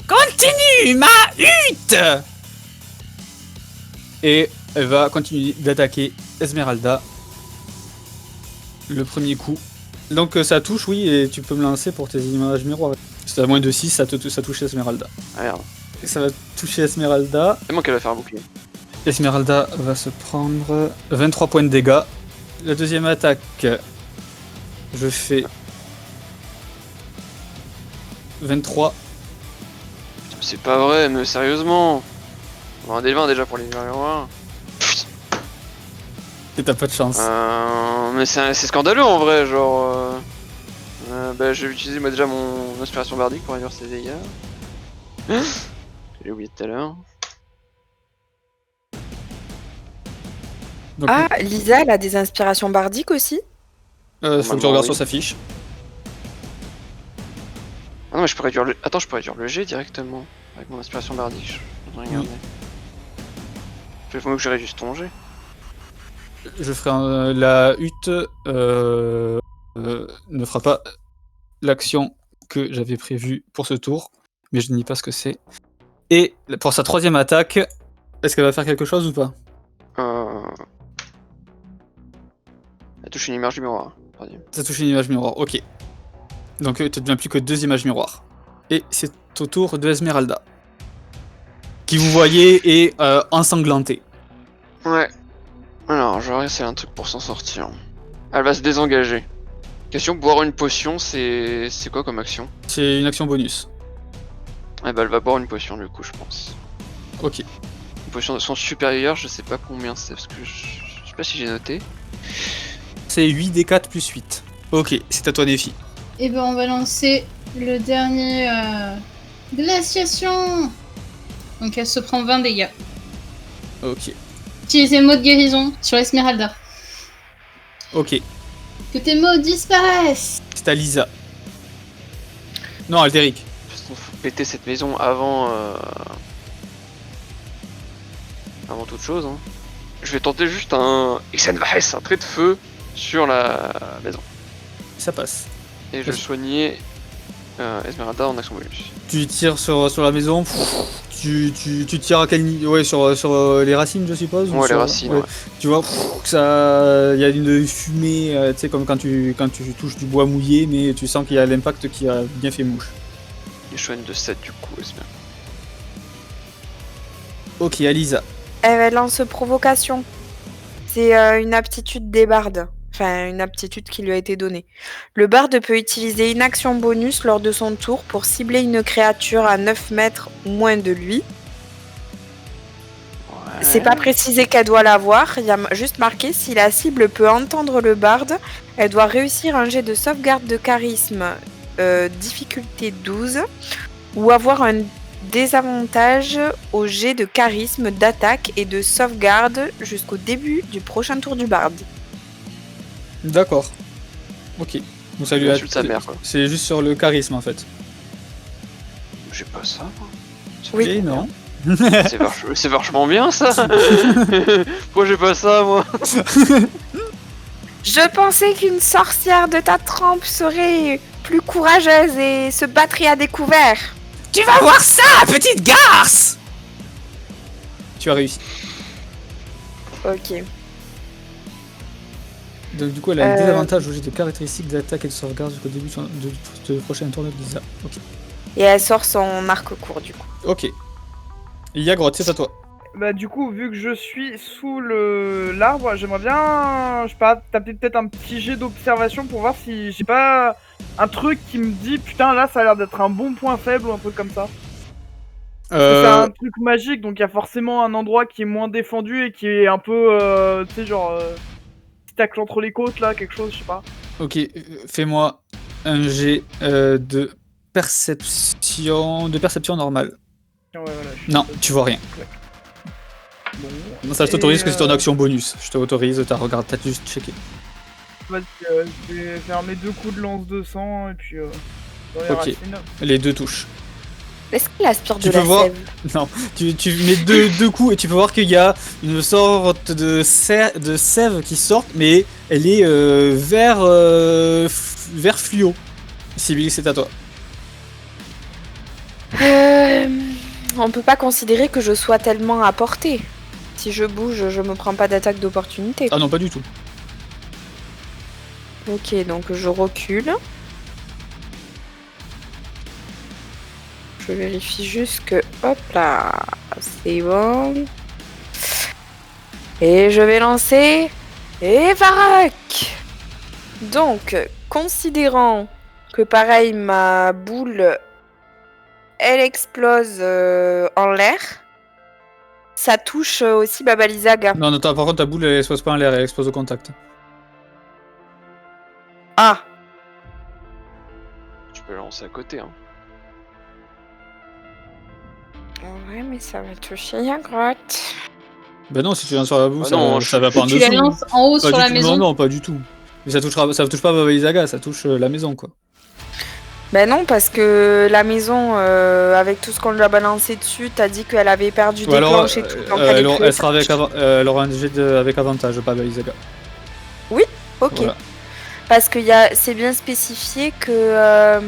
Continue ma hutte! Et elle va continuer d'attaquer Esmeralda. Le premier coup. Donc ça touche, oui, et tu peux me lancer pour tes images miroirs. Si t'as moins de 6, ça touche Esmeralda.
Ah merde.
Et ça va toucher Esmeralda.
C'est moi qui va faire un bouclier.
Esmeralda va se prendre 23 points de dégâts. La deuxième attaque, je fais 23.
C'est pas vrai, mais sérieusement. On va un des 20 déjà pour les miroirs.
Et t'as pas de chance.
Mais c'est scandaleux en vrai, genre. Bah, je vais utiliser moi déjà mon inspiration bardique pour réduire ses dégâts. J'ai oublié tout à l'heure.
Donc,
Ah, Lisa, elle a des inspirations bardiques aussi?
faut que tu
Normalement,
regardes
oui.
sur sa fiche.
Ah non, mais je peux réduire le. Attends, je peux réduire le G directement. Avec mon inspiration bardique. Je vais regarder. Il faut mieux que je réduise ton G.
Je ferai la hutte ne fera pas l'action que j'avais prévue pour ce tour, mais je ne dis pas ce que c'est. Et pour sa troisième attaque, est-ce qu'elle va faire quelque chose ou pas?
Elle touche une image du miroir.
Ça touche une image miroir, ok. Donc tu ne deviens plus que 2 images miroirs. Et c'est au tour de Esmeralda, qui vous voyez est ensanglantée.
Ouais. Alors, je vais essayer un truc pour s'en sortir. Elle va se désengager. Question, boire une potion, c'est quoi comme action?
C'est une action bonus.
Eh bah, elle va boire une potion du coup, je pense.
Ok.
Une potion de son supérieur, je sais pas combien c'est, parce que je sais pas si j'ai noté.
C'est 8d4 plus 8. Ok, c'est à toi Nephi.
Et ben on va lancer le dernier glaciation. Donc elle se prend 20 dégâts.
Ok.
Utilisez le mot de guérison sur Esmeralda.
Ok.
Que tes mots disparaissent.
C'est à Lisa. Non, Alderic.
De toute façon, faut péter cette maison avant... avant toute chose. Hein. Je vais tenter juste un trait de feu sur la maison.
Ça passe.
Et je vais soigner Esmeralda en action bonus.
Tu tires sur la maison. Tu tires à quel niveau? Ouais, sur les racines, je suppose.
Ouais, les racines, ouais.
Tu vois que ça, il y a une fumée, tu sais, comme quand tu touches du bois mouillé, mais tu sens qu'il y a l'impact qui a bien fait mouche.
Et je soigne de 7 du coup, Esmeralda.
Ok, Alisa.
Elle lance provocation. C'est une aptitude des bardes. Enfin, une aptitude qui lui a été donnée. Le barde peut utiliser une action bonus lors de son tour pour cibler une créature à 9 mètres ou moins de lui. C'est pas précisé qu'elle doit l'avoir, il y a juste marqué si la cible peut entendre le barde, elle doit réussir un jet de sauvegarde de charisme difficulté 12 ou avoir un désavantage au jet de charisme, d'attaque et de sauvegarde jusqu'au début du prochain tour du barde.
D'accord. Ok. Donc ça lui a...
Insulte sa mère, quoi.
C'est juste sur le charisme en fait.
J'ai pas ça, moi.
Oui.
Et non.
C'est vachement bien, ça. Pourquoi j'ai pas ça, moi?
Je pensais qu'une sorcière de ta trempe serait plus courageuse et se battrait à découvert.
Tu vas voir ça, petite garce!
Tu as réussi.
Ok.
Donc du coup elle a un désavantage au jet de caractéristiques d'attaque et de sauvegarde jusqu'au début de prochain tour de Lisa. Ok.
Et elle sort son arc court du coup.
Ok. Yagrotte, c'est à toi.
Bah du coup, vu que je suis sous l'arbre, j'aimerais bien, je sais pas, taper peut-être un petit jet d'observation pour voir si j'ai pas un truc qui me dit putain là ça a l'air d'être un bon point faible ou un truc comme ça. Parce que c'est un truc magique, donc il y a forcément un endroit qui est moins défendu et qui est un peu, tu sais genre, petit tacle entre les côtes là, quelque chose, je sais pas.
Ok, fais-moi un jet de perception normale.
Ouais, voilà, je suis
Non, tu vois rien.
bon.
Non, ça je t'autorise parce que c'est ton action bonus. Je t'autorise, t'as juste checké.
Vas-y, je vais faire mes 2 coups de lance de sang et puis dans les
Ok.
racines.
Les deux touches.
Est-ce qu'elle aspire
Tu
de
peux
la
voir-
sève?
Non, tu mets deux coups et tu peux voir qu'il y a une sorte de sève qui sort, mais elle est vert fluo. Sibyl, c'est à toi.
On peut pas considérer que je sois tellement à portée. Si je bouge, je me prends pas d'attaque d'opportunité.
Ah non, pas du tout.
Ok, donc je recule. Je vérifie juste que... Hop là, c'est bon. Et je vais lancer... Et Varak. Donc, considérant que pareil, ma boule, elle explose en l'air, ça touche aussi Baba Lysaga.
Non, par contre, ta boule, elle explose pas en l'air, elle explose au contact.
Ah,
Tu peux la lancer à côté, hein.
ouais, mais ça va toucher Yagrotte.
Bah non, si tu viens sur la boule,
Ah non,
ça va pas en
Tu
dessous.
la lances en haut
Pas
sur
du
la
tout,
maison.
Non, pas du tout. Mais ça touche pas Baba Lysaga, ça touche la maison, quoi.
Ben non, parce que la maison, avec tout ce qu'on lui a balancé dessus, t'as dit qu'elle avait perdu des planches et tout. Donc elle est
elle sera avec elle aura un jet avec avantage, pas Baba Lysaga.
Ok.
Voilà.
Parce que c'est bien spécifié que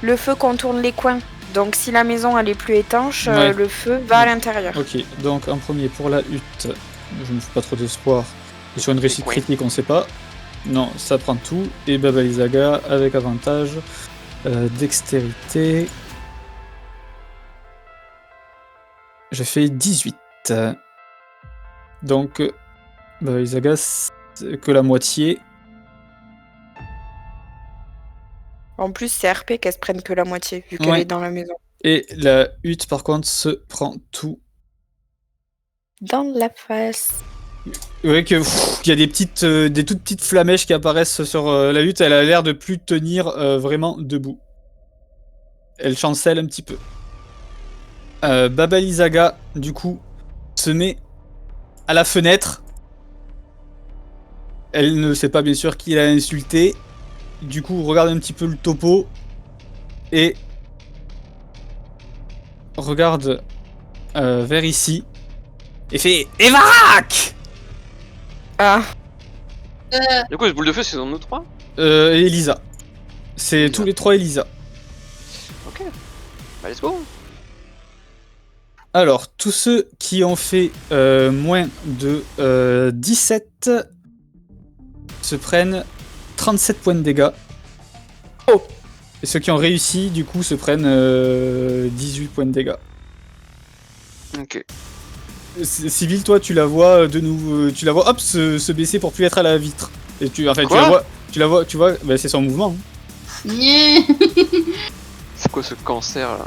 le feu contourne les coins. Donc si la maison elle est plus étanche,
Ouais.
le feu va à l'intérieur.
Ok, donc en premier pour la hutte, je me fais pas trop d'espoir. Et sur une réussite
Ouais.
critique, on sait pas. Non, ça prend tout. Et Baba Lysaga avec avantage. Dextérité. Je fais 18. Donc, Baba Lysaga, c'est que la moitié.
En plus, c'est RP qu'elle se prenne que la moitié, vu qu'elle
Ouais.
est dans la maison.
Et la hutte, par contre, se prend tout.
Dans la face.
Ouais, que il y a des toutes petites flamèches qui apparaissent sur la hutte. Elle a l'air de plus tenir vraiment debout. Elle chancelle un petit peu. Baba Lysaga, du coup, se met à la fenêtre. Elle ne sait pas bien sûr qui l'a insulté. Du coup, regarde un petit peu le topo et regarde vers ici et fait Evarak.
Ah,
Du coup, ce boule de feu, c'est dans nous trois?
Elisa. C'est
Elisa.
tous les trois Elisa.
Ok. Bah, let's go.
Alors, tous ceux qui ont fait moins de 17 se prennent 37 points de dégâts.
Oh.
Et ceux qui ont réussi, du coup, se prennent 18 points de dégâts.
Ok.
Civil, toi, tu la vois de nouveau, tu la vois, hop, se baisser pour plus être à la vitre. Et tu
Quoi
vois, bah, c'est son mouvement. Hein.
Nyeh.
C'est quoi ce cancer là?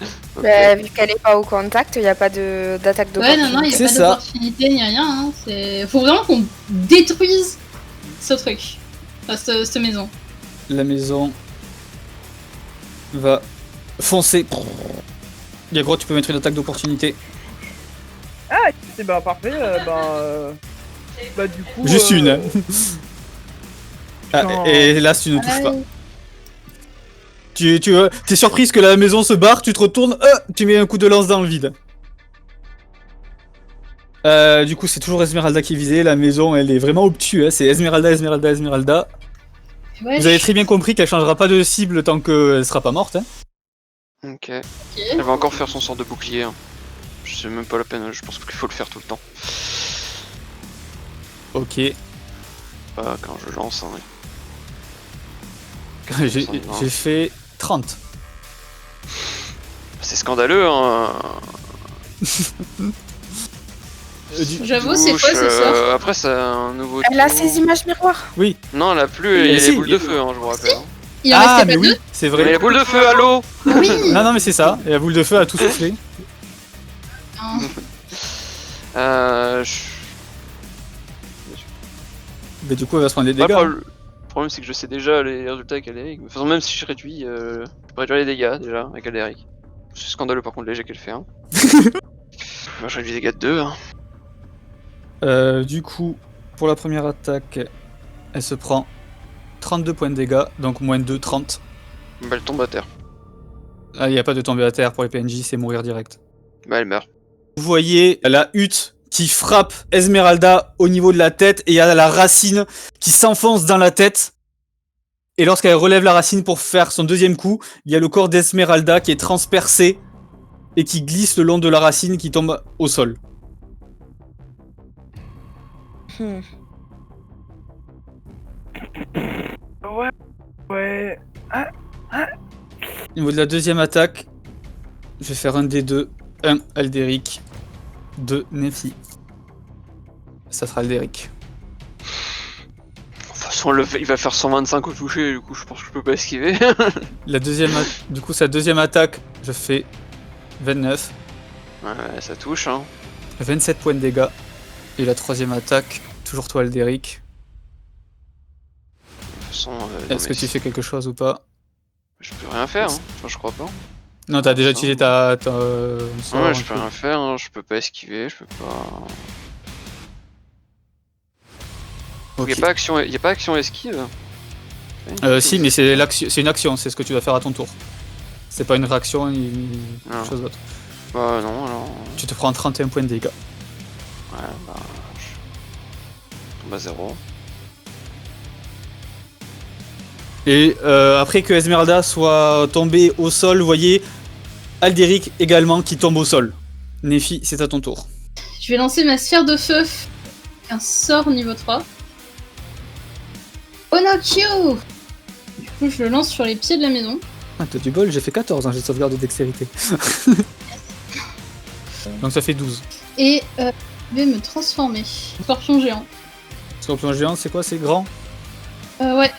Ok.
Bah, vu qu'elle est pas au contact, il n'y a pas d'attaque
Ouais,
d'opportunité.
non, il n'y a
C'est
pas
ça.
d'opportunité ni rien. Hein. Faut vraiment qu'on détruise ce truc. Enfin, cette maison.
La maison va foncer. Yagro, tu peux mettre une attaque d'opportunité.
C'est bah parfait, bah du coup...
Juste une. Hein. Ah,
putain.
et là, tu ne touches pas.
Ouais.
T'es surprise que la maison se barre, tu te retournes, tu mets un coup de lance dans le vide. Du coup, c'est toujours Esmeralda qui est visée. La maison, elle est vraiment obtuse. Hein. C'est Esmeralda, Esmeralda, Esmeralda.
Ouais,
Vous avez très bien compris qu'elle changera pas de cible tant qu'elle sera pas morte. Hein.
Ok.
ok.
Elle va encore faire son sort de bouclier. Hein. Je sais même pas la peine, je pense qu'il faut le faire tout le temps.
Ok.
Pas quand je lance. Hein.
J'ai fait 30.
C'est scandaleux, hein.
J'avoue, c'est quoi ce sort
Après, c'est un nouveau.
Elle a
tour.
ses images miroirs.
Oui.
Non, elle a plus, il y a
Mais
les
si,
boules de feu, hein, je vous rappelle. Hein.
Il en
Ah,
restait
mais
pas
oui,
deux
c'est
Mais
vrai.
les boules de feu, allô.
Oui.
Non, mais c'est ça. Et la boule de feu a tout soufflé.
Non.
Je...
Mais du coup, elle va se prendre des
Ouais,
dégâts.
le problème, c'est que je sais déjà les résultats avec Alderic. De toute façon, même si je réduis, je peux réduire les dégâts déjà avec Alderic. C'est scandaleux par contre, léger qu'elle fait. Hein. Moi, je réduis les dégâts de 2. Hein.
Du coup, pour la première attaque, elle se prend 32 points de dégâts, donc moins 2, 30.
Bah, elle tombe à terre.
Ah, il n'y a pas de tomber à terre pour les PNJ, c'est mourir direct.
Bah, elle meurt.
Vous voyez la hutte qui frappe Esmeralda au niveau de la tête et il y a la racine qui s'enfonce dans la tête. Et lorsqu'elle relève la racine pour faire son deuxième coup, il y a le corps d'Esmeralda qui est transpercé et qui glisse le long de la racine qui tombe au sol.
Hmm.
Ouais.
Au niveau de la deuxième attaque, je vais faire un des deux. 1 Alderic, 2 Nephi. Ça sera Alderic.
De toute façon, il va faire 125 au toucher, du coup, je pense que je peux pas esquiver.
La deuxième, du coup, sa deuxième attaque, je fais 29,
Ouais, ça touche, hein.
27 points de dégâts. Et la troisième attaque, toujours toi Alderic.
De toute façon,
Est-ce que tu fais quelque chose ou pas?
Je peux rien faire, hein. Enfin, je crois pas.
Non, t'as déjà
Ça.
utilisé ta sort,
Ouais,
un
je peux
truc.
rien faire, hein. Je peux pas esquiver, je peux pas.
Ok.
Y a pas action esquive.
Si, mais c'est une action, c'est ce que tu dois faire à ton tour. C'est pas une réaction ni
Non.
quelque chose d'autre.
Bah non, alors.
Tu te prends 31 points de dégâts.
Ouais, bah. Je tombe à 0.
Et après que Esmeralda soit tombée au sol, vous voyez Alderic également qui tombe au sol. Nephi, c'est à ton tour.
Je vais lancer ma sphère de feu. Un sort niveau 3. Onokyo. Du coup, je le lance sur les pieds de la maison.
Ah, t'as du bol, j'ai fait 14, hein, j'ai sauvegarde de dextérité. Donc ça fait 12.
Et je vais me transformer. Scorpion géant.
Scorpion géant, c'est quoi? C'est grand?
Ouais.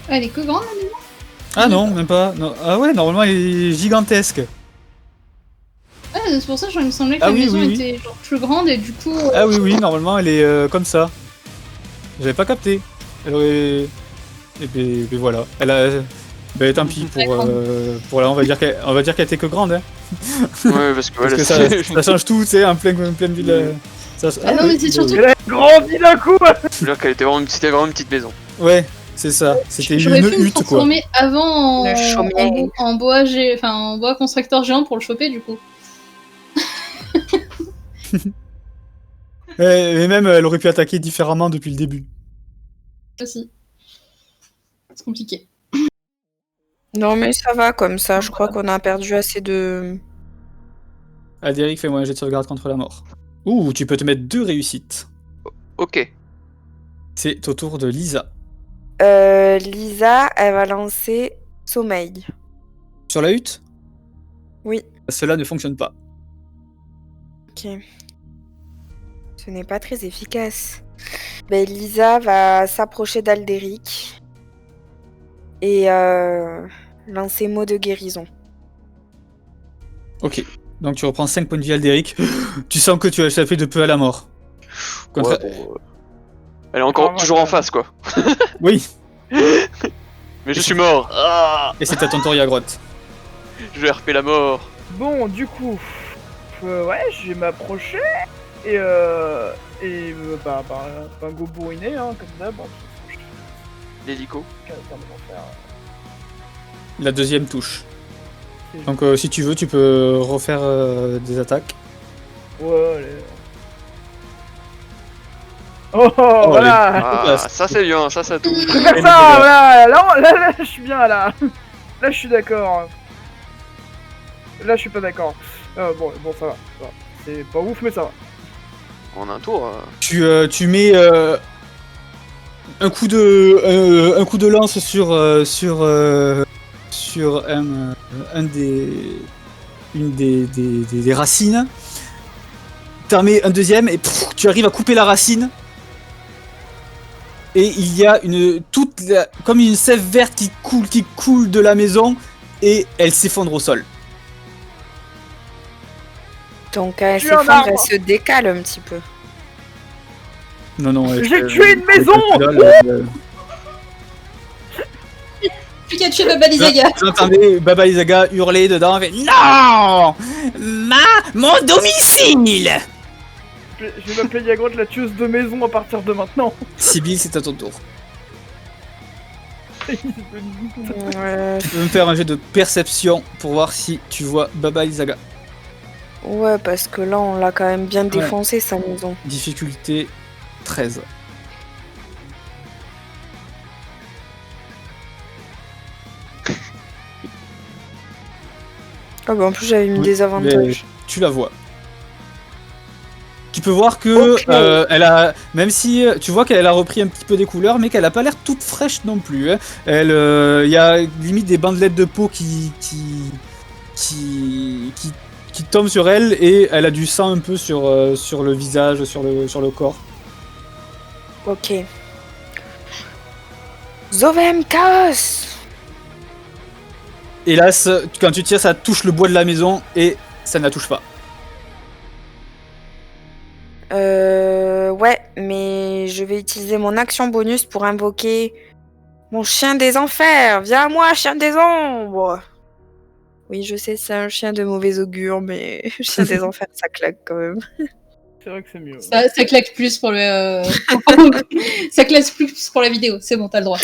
Elle est que grande la maison.
Ah non, même pas. Non. Ah ouais, normalement elle est gigantesque.
Ouais, c'est pour ça que il me semblait que
Ah
la
oui,
maison
oui, oui.
était genre plus grande et du coup.
Ah oui, normalement elle est comme ça. J'avais pas capté. Elle aurait... Et puis voilà. Elle a... Ben tant pis, pour là on va dire qu'elle était que grande. Hein.
Ouais, parce que,
Parce
ouais,
que ça change tout, tu sais, en pleine ville. Ça...
Ah non, mais c'est surtout-
Elle a grandi d'un coup.
Je veux dire qu'elle était c'était vraiment une petite maison.
Ouais, c'est ça. C'était
J'aurais
une
pu me
hutte quoi.
transformer avant
Le chaumier.
en bois constructeur géant pour le choper du coup.
Et même elle aurait pu attaquer différemment depuis le début.
Aussi. C'est compliqué.
Non, mais ça va comme ça. Je crois qu'on a perdu assez de.
Alderic, fais-moi un jet de sauvegarde contre la mort. Ouh, tu peux te mettre 2 réussites.
Ok.
C'est au tour de Lisa.
Lisa, elle va lancer Sommeil.
Sur la hutte?
Oui.
Cela ne fonctionne pas.
Ok. Ce n'est pas très efficace. Ben, Lisa va s'approcher d'Alderic et lancer mot de guérison.
Ok. Donc tu reprends 5 points de vie Aldéric. Tu sens que tu as échappé de peu à la mort.
Ouais, bon, elle est encore toujours en face, quoi.
Oui.
Mais je suis mort. Ah,
Et c'est à ton tour, Yagrotte.
je vais RP la mort.
Bon, du coup, ouais, je vais m'approcher et un go bourriné, hein, comme d'hab.
L'hélico.
La deuxième touche. Donc si tu veux, tu peux refaire des attaques.
Ouais, allez. Oh, voilà.
Ah, ça c'est bien, ça touche.
Je préfère ça, voilà. Là, je suis bien, là. Là, je suis d'accord. Là, je suis pas d'accord. Bon, ça va. C'est pas ouf, mais ça va.
On a un tour.
Tu mets un coup de lance sur une des racines. T'en mets un deuxième et tu arrives à couper la racine. Et il y a comme une sève verte qui coule de la maison et elle s'effondre au sol.
Donc elle
Je suis un
s'effondre,
arbre.
elle se décale un petit peu.
Non.
J'ai tué une maison.
Pikachu Baba Lizaga.
Vous entendez Baba Lizaga hurler dedans et fait non,
Mon domicile!
Je vais m'appeler Yagrotte la tueuse de maison à partir de maintenant.
Sibyl, c'est à ton tour.
Euh,
Tu peux me faire un jet de perception pour voir si tu vois Baba Lizaga.
ouais, parce que là, on l'a quand même bien défoncé, sa maison.
Difficulté 13.
Ah bah en plus, j'avais mis
Oui,
des avantages.
Tu la vois. Tu peux voir que
Ok.
elle a, même si tu vois qu'elle a repris un petit peu des couleurs, mais qu'elle a pas l'air toute fraîche non plus. Hein. Elle, y a limite des bandelettes de peau qui tombent sur elle et elle a du sang un peu sur le visage, sur le corps.
Ok. Zovem Chaos!
Hélas, quand tu tires, ça touche le bois de la maison et ça ne la touche pas.
Ouais, mais je vais utiliser mon action bonus pour invoquer mon chien des enfers. Viens à moi, chien des ombres. Oui, je sais, c'est un chien de mauvais augure, mais chien des enfers, ça claque quand même.
C'est vrai que c'est mieux.
Ça claque plus pour le. Ça claque plus pour la vidéo. C'est bon, t'as le droit.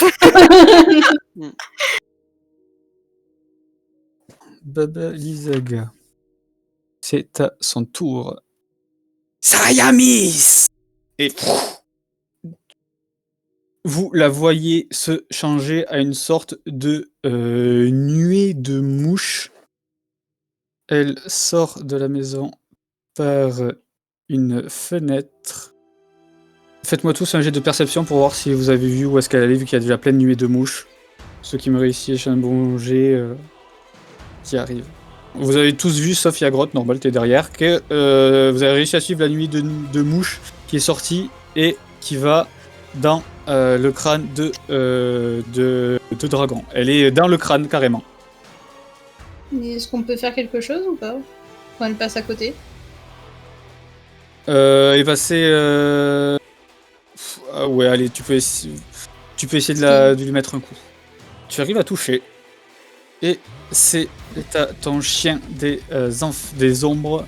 Baba Lizaga. C'est à son tour.
Sayamis!
Et vous la voyez se changer à une sorte de nuée de mouches. Elle sort de la maison par une fenêtre. Faites-moi tous un jet de perception pour voir si vous avez vu où est-ce qu'elle allait, vu qu'il y a déjà plein de nuées de mouches. Ceux qui me réussissent un bon jet qui arrive. Vous avez tous vu, sauf Yagrotte, normal, t'es derrière, que vous avez réussi à suivre la nuit de mouches qui est sortie et qui va dans le crâne de dragon. Elle est dans le crâne, carrément.
Est-ce qu'on peut faire quelque chose ou pas? Quand elle passe à côté.
Elle est passée... Ah ouais, allez, tu peux essayer de lui mettre un coup. Tu arrives à toucher. Et c'est ton chien des ombres,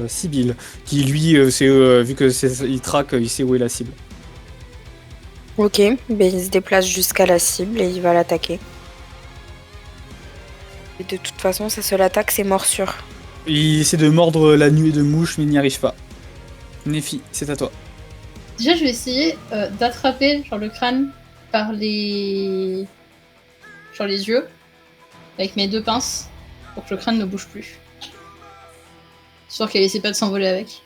Sibyl, qui lui, vu que il traque, il sait où est la cible.
Ok, ben il se déplace jusqu'à la cible et il va l'attaquer. Et de toute façon, sa seule attaque, c'est morsure.
Il essaie de mordre la nuée de mouches, mais il n'y arrive pas. Nephi, c'est à toi.
Déjà, je vais essayer d'attraper genre le crâne par les yeux avec mes 2 pinces pour que le crâne ne bouge plus. Histoire qu'elle essaie pas de s'envoler avec.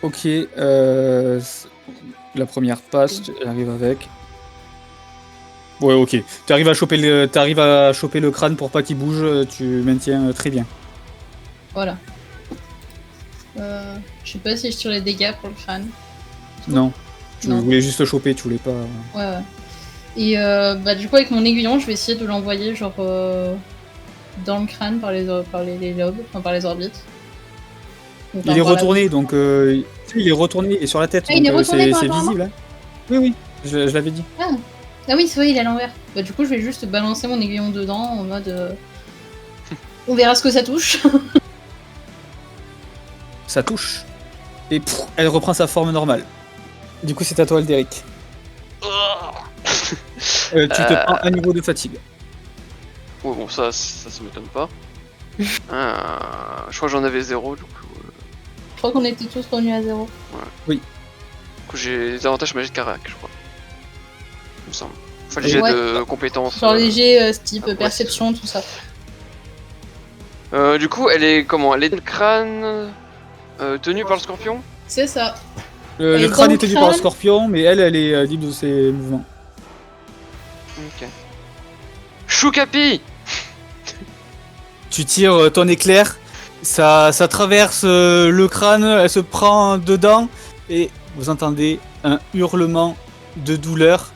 Ok, la première passe, tu arrives avec. Ouais, ok. Tu arrives à choper le crâne pour pas qu'il bouge, tu maintiens très bien.
Voilà. Je sais pas si je tire les dégâts pour le crâne.
Non, tu
Non.
voulais juste le choper, tu voulais pas...
Ouais. Et du coup, avec mon aiguillon, je vais essayer de l'envoyer genre dans le crâne par les lobes, enfin par les orbites. Donc,
Il est
par la-
retourné, donc il est retourné et sur la tête,
Ah, il
donc
est retourné
c'est
par rapport à
visible. Hein. Oui, je l'avais dit.
Ah oui, c'est vrai, il est à l'envers. Bah, du coup, je vais juste balancer mon aiguillon dedans en mode. On verra ce que ça touche.
Ça touche. Et elle reprend sa forme normale. Du coup, c'est à toi, Aldéric. Tu te prends un niveau de fatigue.
Ouais, bon, ça m'étonne pas. Je crois que j'en avais 0, du coup.
Je crois qu'on était tous revenus à 0.
Du coup, j'ai des avantages magiques cardiaques, je crois. Il me semble. Enfin, les jets
Ouais.
de compétences.
Genre léger, type
ouais,
perception, tout ça.
Du coup, elle est comment? Elle est dans le crâne tenue par le scorpion?
C'est ça.
Le
Elle est
crâne
dans
est
le
tenu par le
crâne.
scorpion, mais elle est libre de ses mouvements.
Ok. Choucapi!
Tu tires ton éclair, ça traverse le crâne, elle se prend dedans, et vous entendez un hurlement de douleur,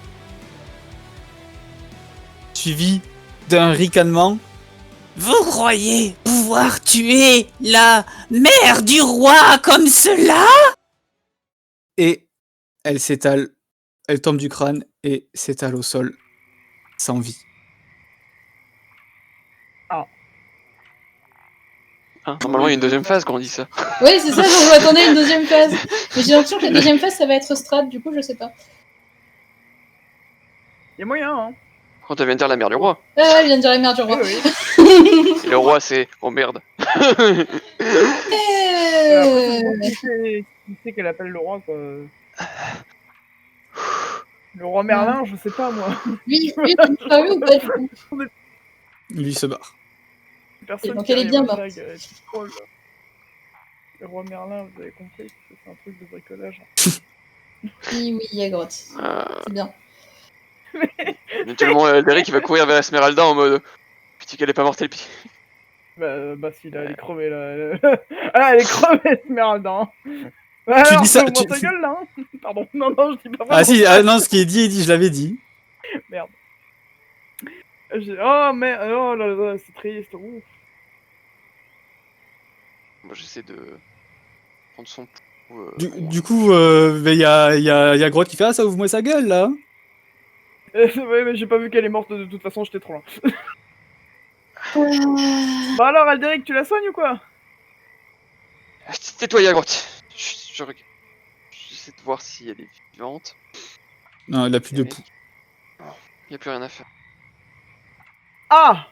suivi d'un ricanement.
Vous croyez pouvoir tuer la mère du roi comme cela?
Et elle s'étale, elle tombe du crâne et s'étale au sol, sans vie.
Hein, normalement, il y a une deuxième phase quand on dit ça.
Ouais, c'est ça, je m'attendais à une deuxième phase. Mais j'ai l'impression que la deuxième phase, ça va être strat, du coup, je sais pas.
Y'a moyen, hein.
Quand elle vient de dire la mère du roi.
Ah, je viens de dire la mère du roi.
Oui.
Et le roi, c'est. Oh merde.
Après,
Euh,
qui sait qu'elle appelle le roi, quoi. Le roi Merlin, je sais pas, moi.
Lui, il a vu ou pas du coup?
Lui il se barre.
Personne
donc
qui
elle est
arrive
bien
à
morte.
blague, petite troll. Le roi Merlin, vous avez compris, c'est un truc de bricolage.
Oui, Yagrotte. C'est bien.
Éventuellement, Derek, il va courir vers Esmeralda en mode. Putain, qu'elle est pas mortelle, pis.
Bah si, là, elle est crevée, là. Ah, elle est crevée, Esmeralda. Hein. Alors,
dis ça,
ferme-moi
tu-
ta gueule, là. Hein. Pardon, non, je dis pas
Ah
vraiment
si,
ça.
ah non, ce qui est dit, je l'avais dit.
Merde. Oh, mais oh là là, c'est triste. Ouf.
Moi, j'essaie de. Prendre son pouls.
Du coup, il y a Grotte qui fait ah, ça ouvre-moi sa gueule là.
Ouais, mais j'ai pas vu qu'elle est morte de toute façon, j'étais trop loin. Bah alors, Aldéric, tu la soignes ou quoi?
Tais-toi, Yagrotte. J'essaie de voir si elle est vivante.
Non, elle a plus de pouls.
Y a plus rien à faire.
Ah!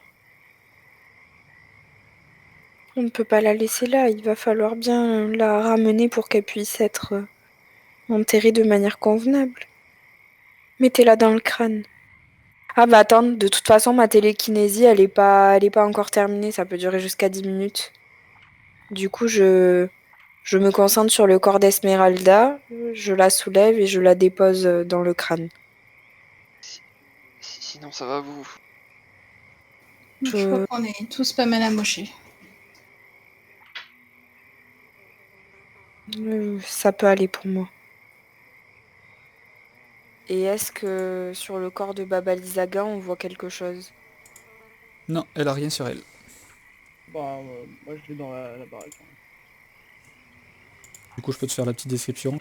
On ne peut pas la laisser là, il va falloir bien la ramener pour qu'elle puisse être enterrée de manière convenable. Mettez-la dans le crâne. Ah bah attends, de toute façon ma télékinésie elle est pas encore terminée, ça peut durer jusqu'à 10 minutes. Du coup je me concentre sur le corps d'Esmeralda, je la soulève et je la dépose dans le crâne.
Sinon, ça va vous.
Je crois qu'on est tous pas mal amochés.
Ça peut aller pour moi. Et est-ce que sur le corps de Baba Lysaga on voit quelque chose?
Non, elle a rien sur elle.
Bah, moi je l'ai dans la baraque.
Du coup, je peux te faire la petite description.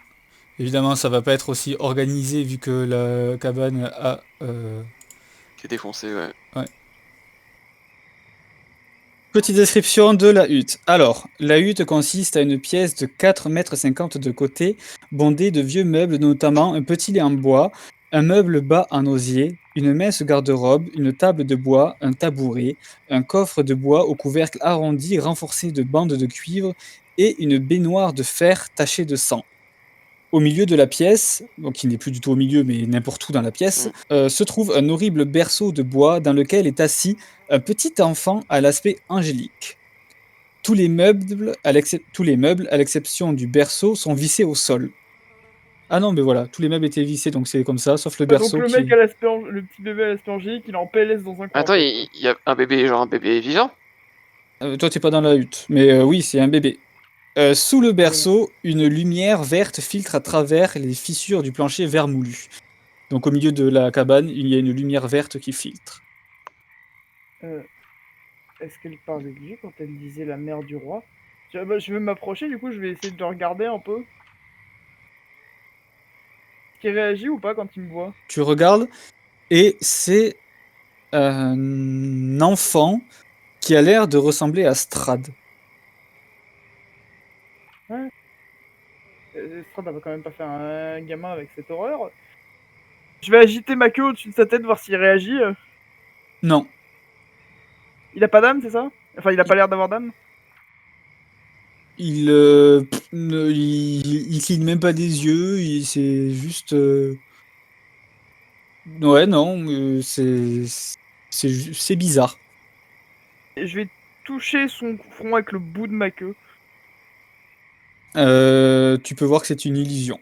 Évidemment, ça va pas être aussi organisé vu que la cabane a.
Qui est défoncé, ouais.
Petite description de la hutte. Alors, la hutte consiste à une pièce de 4,50 m de côté, bondée de vieux meubles, notamment un petit lit en bois, un meuble bas en osier, une mince garde-robe, une table de bois, un tabouret, un coffre de bois au couvercle arrondi renforcé de bandes de cuivre et une baignoire de fer tachée de sang. Au milieu de la pièce, donc qui n'est plus du tout au milieu mais n'importe où dans la pièce, se trouve un horrible berceau de bois dans lequel est assis un petit enfant à l'aspect angélique. Tous les meubles, à l'exception du berceau, sont vissés au sol. Ah non, mais voilà, tous les meubles étaient vissés, donc c'est comme ça, sauf le berceau.
Donc le mec à le petit bébé à l'aspect angélique, il est en PLS dans un coin.
Attends, il y a un bébé, genre un bébé vivant?
Toi, t'es pas dans la hutte, mais oui, c'est un bébé. Sous le berceau, une lumière verte filtre à travers les fissures du plancher vermoulu. Donc au milieu de la cabane, il y a une lumière verte qui filtre.
est-ce qu'elle parlait de lui quand elle disait la mère du roi? Je vais m'approcher, du coup, je vais essayer de le regarder un peu. Est-ce qu'il réagit ou pas quand il me voit?
Tu regardes et c'est un enfant qui a l'air de ressembler à Strad.
Strad va quand même pas faire un gamin avec cette horreur. Je vais agiter ma queue au-dessus de sa tête, voir s'il réagit.
Non,
Il a pas d'âme, c'est ça? Enfin, il a pas l'air d'avoir d'âme?
il cligne même pas des yeux, c'est juste. Ouais, non, c'est bizarre.
Et je vais toucher son front avec le bout de ma queue.
Tu peux voir que c'est une illusion.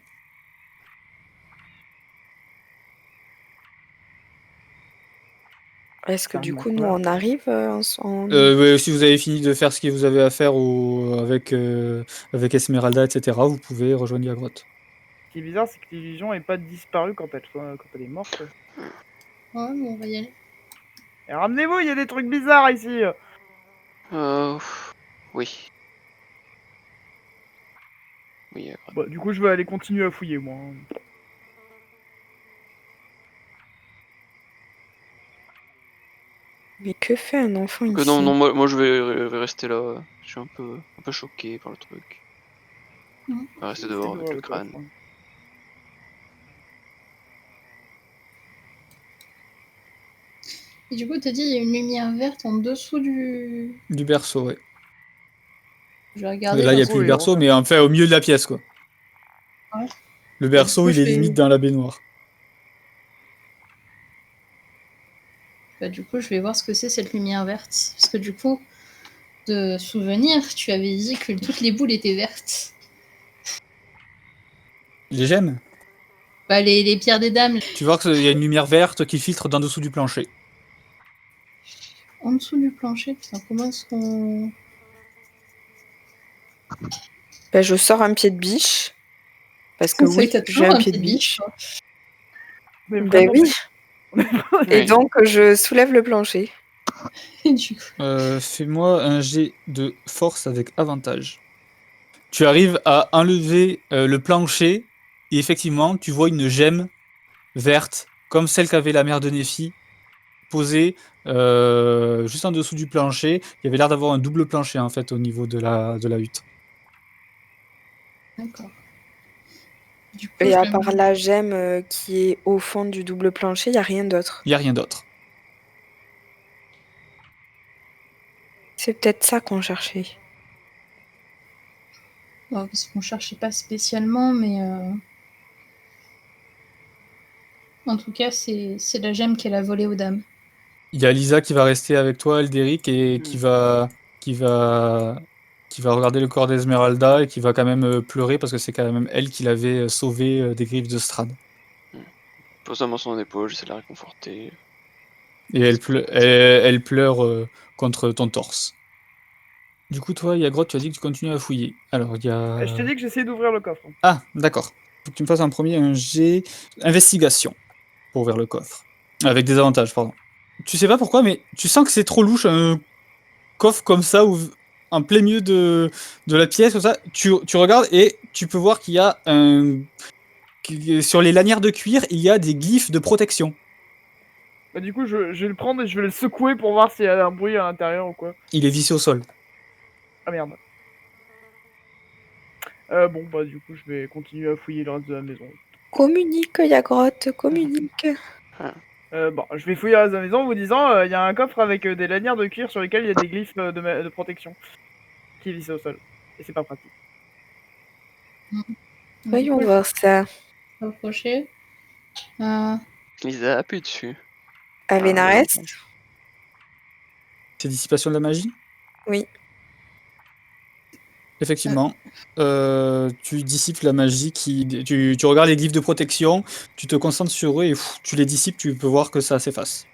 Est-ce que du
Ferme-la,
coup, nous,
quoi.
on arrive
Ouais, si vous avez fini de faire ce que vous avez à faire avec Esmeralda, etc., vous pouvez rejoindre la grotte.
Ce qui est bizarre, c'est que l'illusion n'est pas disparue quand elle est morte.
Ouais, bon, on va y aller.
Et ramenez-vous, il y a des trucs bizarres ici.
Oui. Oui,
Bah, du coup, je vais aller continuer à fouiller, moi.
Mais que fait un enfant
donc,
ici?
non, moi je vais rester là. Je suis un peu choqué par le truc.
Mhm.
On va rester
J'essaie
dehors
d'ouvrir
avec le crâne.
coffre.
Et du coup, t'as dit il y a une lumière verte en dessous du.
Du berceau, ouais.
Je vais regarder.
Là, il n'y a
berceau
plus le
est
berceau,
ouvert.
mais enfin au milieu de la pièce, quoi.
Ouais.
Le berceau,
coup,
il
je
est
vais-
limite dans la baignoire.
Bah, du coup, je vais voir ce que c'est cette lumière verte. Parce que du coup, de souvenir, tu avais dit que toutes les boules étaient vertes.
Les gemmes.
Bah, les pierres des dames,
Tu vois qu'il y a une lumière verte qui filtre d'en dessous du plancher.
en dessous du plancher. Putain, comment est-ce qu'on.
Ben, je sors un pied de biche. Parce que
Ça y est,
oui,
t'as
j'ai
toujours
un
un
pied
pied
de
de biche,
biche.
quoi.
Mais
Ben
vraiment,
oui. Et
Oui.
donc, je soulève le plancher.
Et du coup,
Fais-moi un jet de force avec avantage. Tu arrives à enlever le plancher et effectivement, tu vois une gemme verte, comme celle qu'avait la mère de Néphi, posée juste en dessous du plancher. Il y avait l'air d'avoir un double plancher en fait au niveau de la hutte.
d'accord. Du coup,
Et
je
à
le
part
mets-
la gemme qui est au fond du double plancher, il n'y a rien d'autre.
Il n'y a rien d'autre.
C'est peut-être ça qu'on cherchait.
Bon, parce qu'on cherchait pas spécialement, mais en tout cas, c'est la gemme qu'elle a volée aux dames.
Il y a Lisa qui va rester avec toi, Elderic, et qui va, qui va regarder le corps d'Esmeralda et qui va quand même pleurer parce que c'est quand même elle qui l'avait sauvé des griffes de Strad.
Pose la main sur son épaule, j'essaie de la réconforter.
Et elle pleure contre ton torse. Du coup, toi, Yagrot, tu as dit que tu continues à fouiller. Alors, il y a...
je t'ai dit que j'essayais d'ouvrir le coffre.
Ah, d'accord. Faut que tu me fasses un premier un jet investigation pour ouvrir le coffre. Avec des avantages, pardon. Tu sais pas pourquoi, mais tu sens que c'est trop louche un coffre comme ça, en plein milieu de la pièce, comme ça. Tu regardes et tu peux voir qu'il y a sur les lanières de cuir, il y a des glyphes de protection.
Bah, du coup, je vais le prendre et je vais le secouer pour voir s'il y a un bruit à l'intérieur ou quoi.
Il est vissé au sol.
Ah merde. Bon, bah, du coup, je vais continuer à fouiller le reste de la maison.
Communique, Yagrotte, communique.
Bon, je vais fouiller le reste de la maison en vous disant il y a un coffre avec des lanières de cuir sur lesquelles il y a des glyphes de protection qui est vissé au sol. Et c'est pas pratique.
Voyons
Du coup,
voir ça.
je vais approcher.
Lisa appuie dessus.
Avenares?
C'est dissipation de la magie?
Oui.
Effectivement. Tu dissipes la magie tu regardes les glyphes de protection, tu te concentres sur eux et tu les dissipes, tu peux voir que ça s'efface.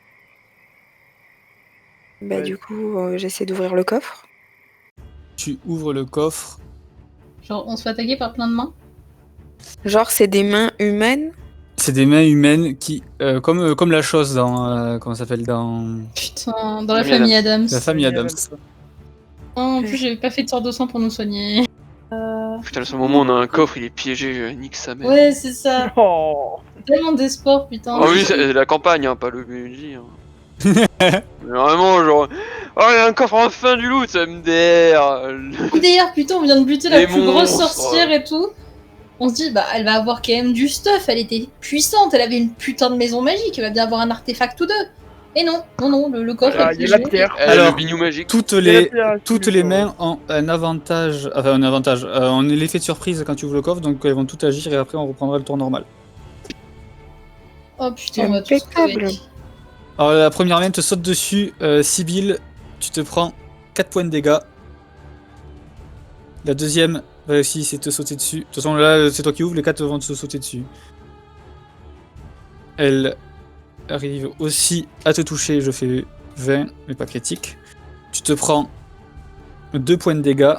Bah,
Ouais.
du coup, j'essaie d'ouvrir le coffre.
Tu ouvres le coffre.
Genre, on se fait attaquer par plein de mains.
Genre, c'est des mains humaines
C'est des mains humaines qui, comme la chose dans, comment ça s'appelle, dans
Putain, dans la
Famille
famille Adams.
la famille Adams.
En plus, j'avais pas fait de sort de sang pour nous soigner.
Putain, à ce moment, on a un coffre, il est piégé, nique sa mère.
Ouais, c'est ça.
Oh.
Tellement d'espoir, putain.
Ah oui, c'est la campagne, hein, pas le MJ. Hein. Mais vraiment, genre. Oh, il y a un coffre en fin du loot, MDR.
D'ailleurs, putain, on vient de buter la
Les
plus grosse
monstres.
sorcière et tout. On se dit, bah, elle va avoir quand même du stuff. Elle était puissante, elle avait une putain de maison magique. Elle va bien avoir un artefact ou deux. Et non, le coffre
Ah,
est
il y a la
piégé.
pierre.
Elle a
Alors,
le bignou magique.
Toutes
Il y a
les
la pierre,
toutes
tu
les
le
mains ont un avantage, on est l'effet de surprise quand tu ouvres le coffre, donc elles vont toutes agir et après on reprendra le tour normal.
Oh putain, on va tous
Impeccable.
crever.
Alors la première main te saute dessus, Sibylle, tu te prends 4 points de dégâts. La deuxième va aussi c'est te sauter dessus. De toute façon là c'est toi qui ouvres, les 4 vont te sauter dessus. Elle arrive aussi à te toucher, je fais 20 mais pas critique. Tu te prends 2 points de dégâts.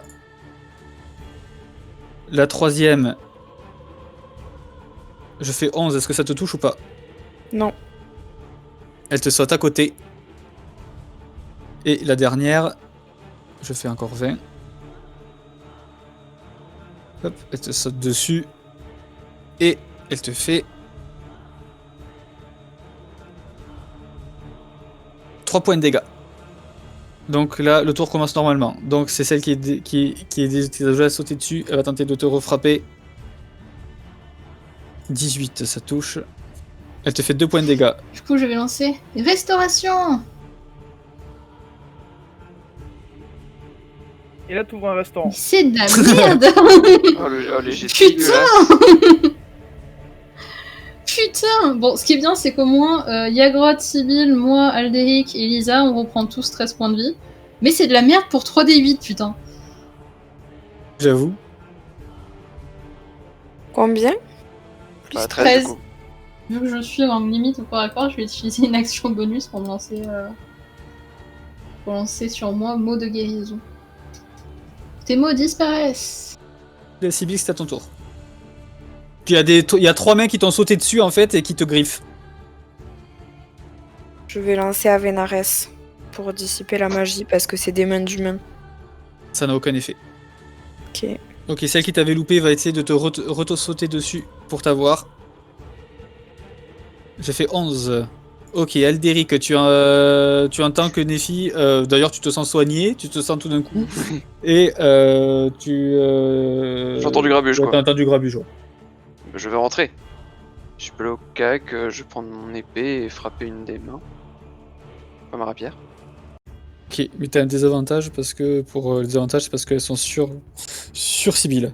La troisième, je fais 11, est-ce que ça te touche ou pas?
Non.
Elle te saute à côté. Et la dernière, je fais encore 20. Hop, elle te saute dessus. Et elle te fait 3 points de dégâts. Donc là, le tour commence normalement. Donc c'est celle qui est déjà sautée dessus. Elle va tenter de te refrapper. 18, ça touche. Elle te fait 2 points de dégâts.
Du coup, je vais lancer Restauration.
Et là, t'ouvres un restaurant.
Mais c'est de la merde.
Oh, les jets de
Putain.
dégueulasse.
Putain. Bon, ce qui est bien, c'est qu'au moins, Yagroth, Sibylle, moi, Aldéric et Lisa, on reprend tous 13 points de vie. Mais c'est de la merde pour 3d8, putain.
J'avoue.
Combien?
Bah, 13
13.
du coup.
Vu que je suis en limite au corps à corps, je vais utiliser une action bonus pour me lancer, sur moi mot de guérison. Tes mots disparaissent.
La Sibylle, c'est à ton tour. Puis il y a 3 mains qui t'ont sauté dessus en fait et qui te griffent.
Je vais lancer Avenares pour dissiper la magie parce que c'est des mains d'humains.
Ça n'a aucun effet.
Ok.
Ok, celle qui t'avait loupé va essayer de te sauter dessus pour t'avoir. J'ai fait 11. Ok, Aldéric, tu entends que Nephi, d'ailleurs tu te sens soigné, tu te sens tout d'un coup, et
J'ai entendu grabuge, quoi.
T'as entendu grabuge, ouais.
Je vais rentrer. Je peux aller au cac, je vais prendre mon épée et frapper une des mains. Pas ma rapière.
Ok, mais t'as un désavantage parce que, pour les désavantages, c'est parce qu'elles sont sur Sibylle.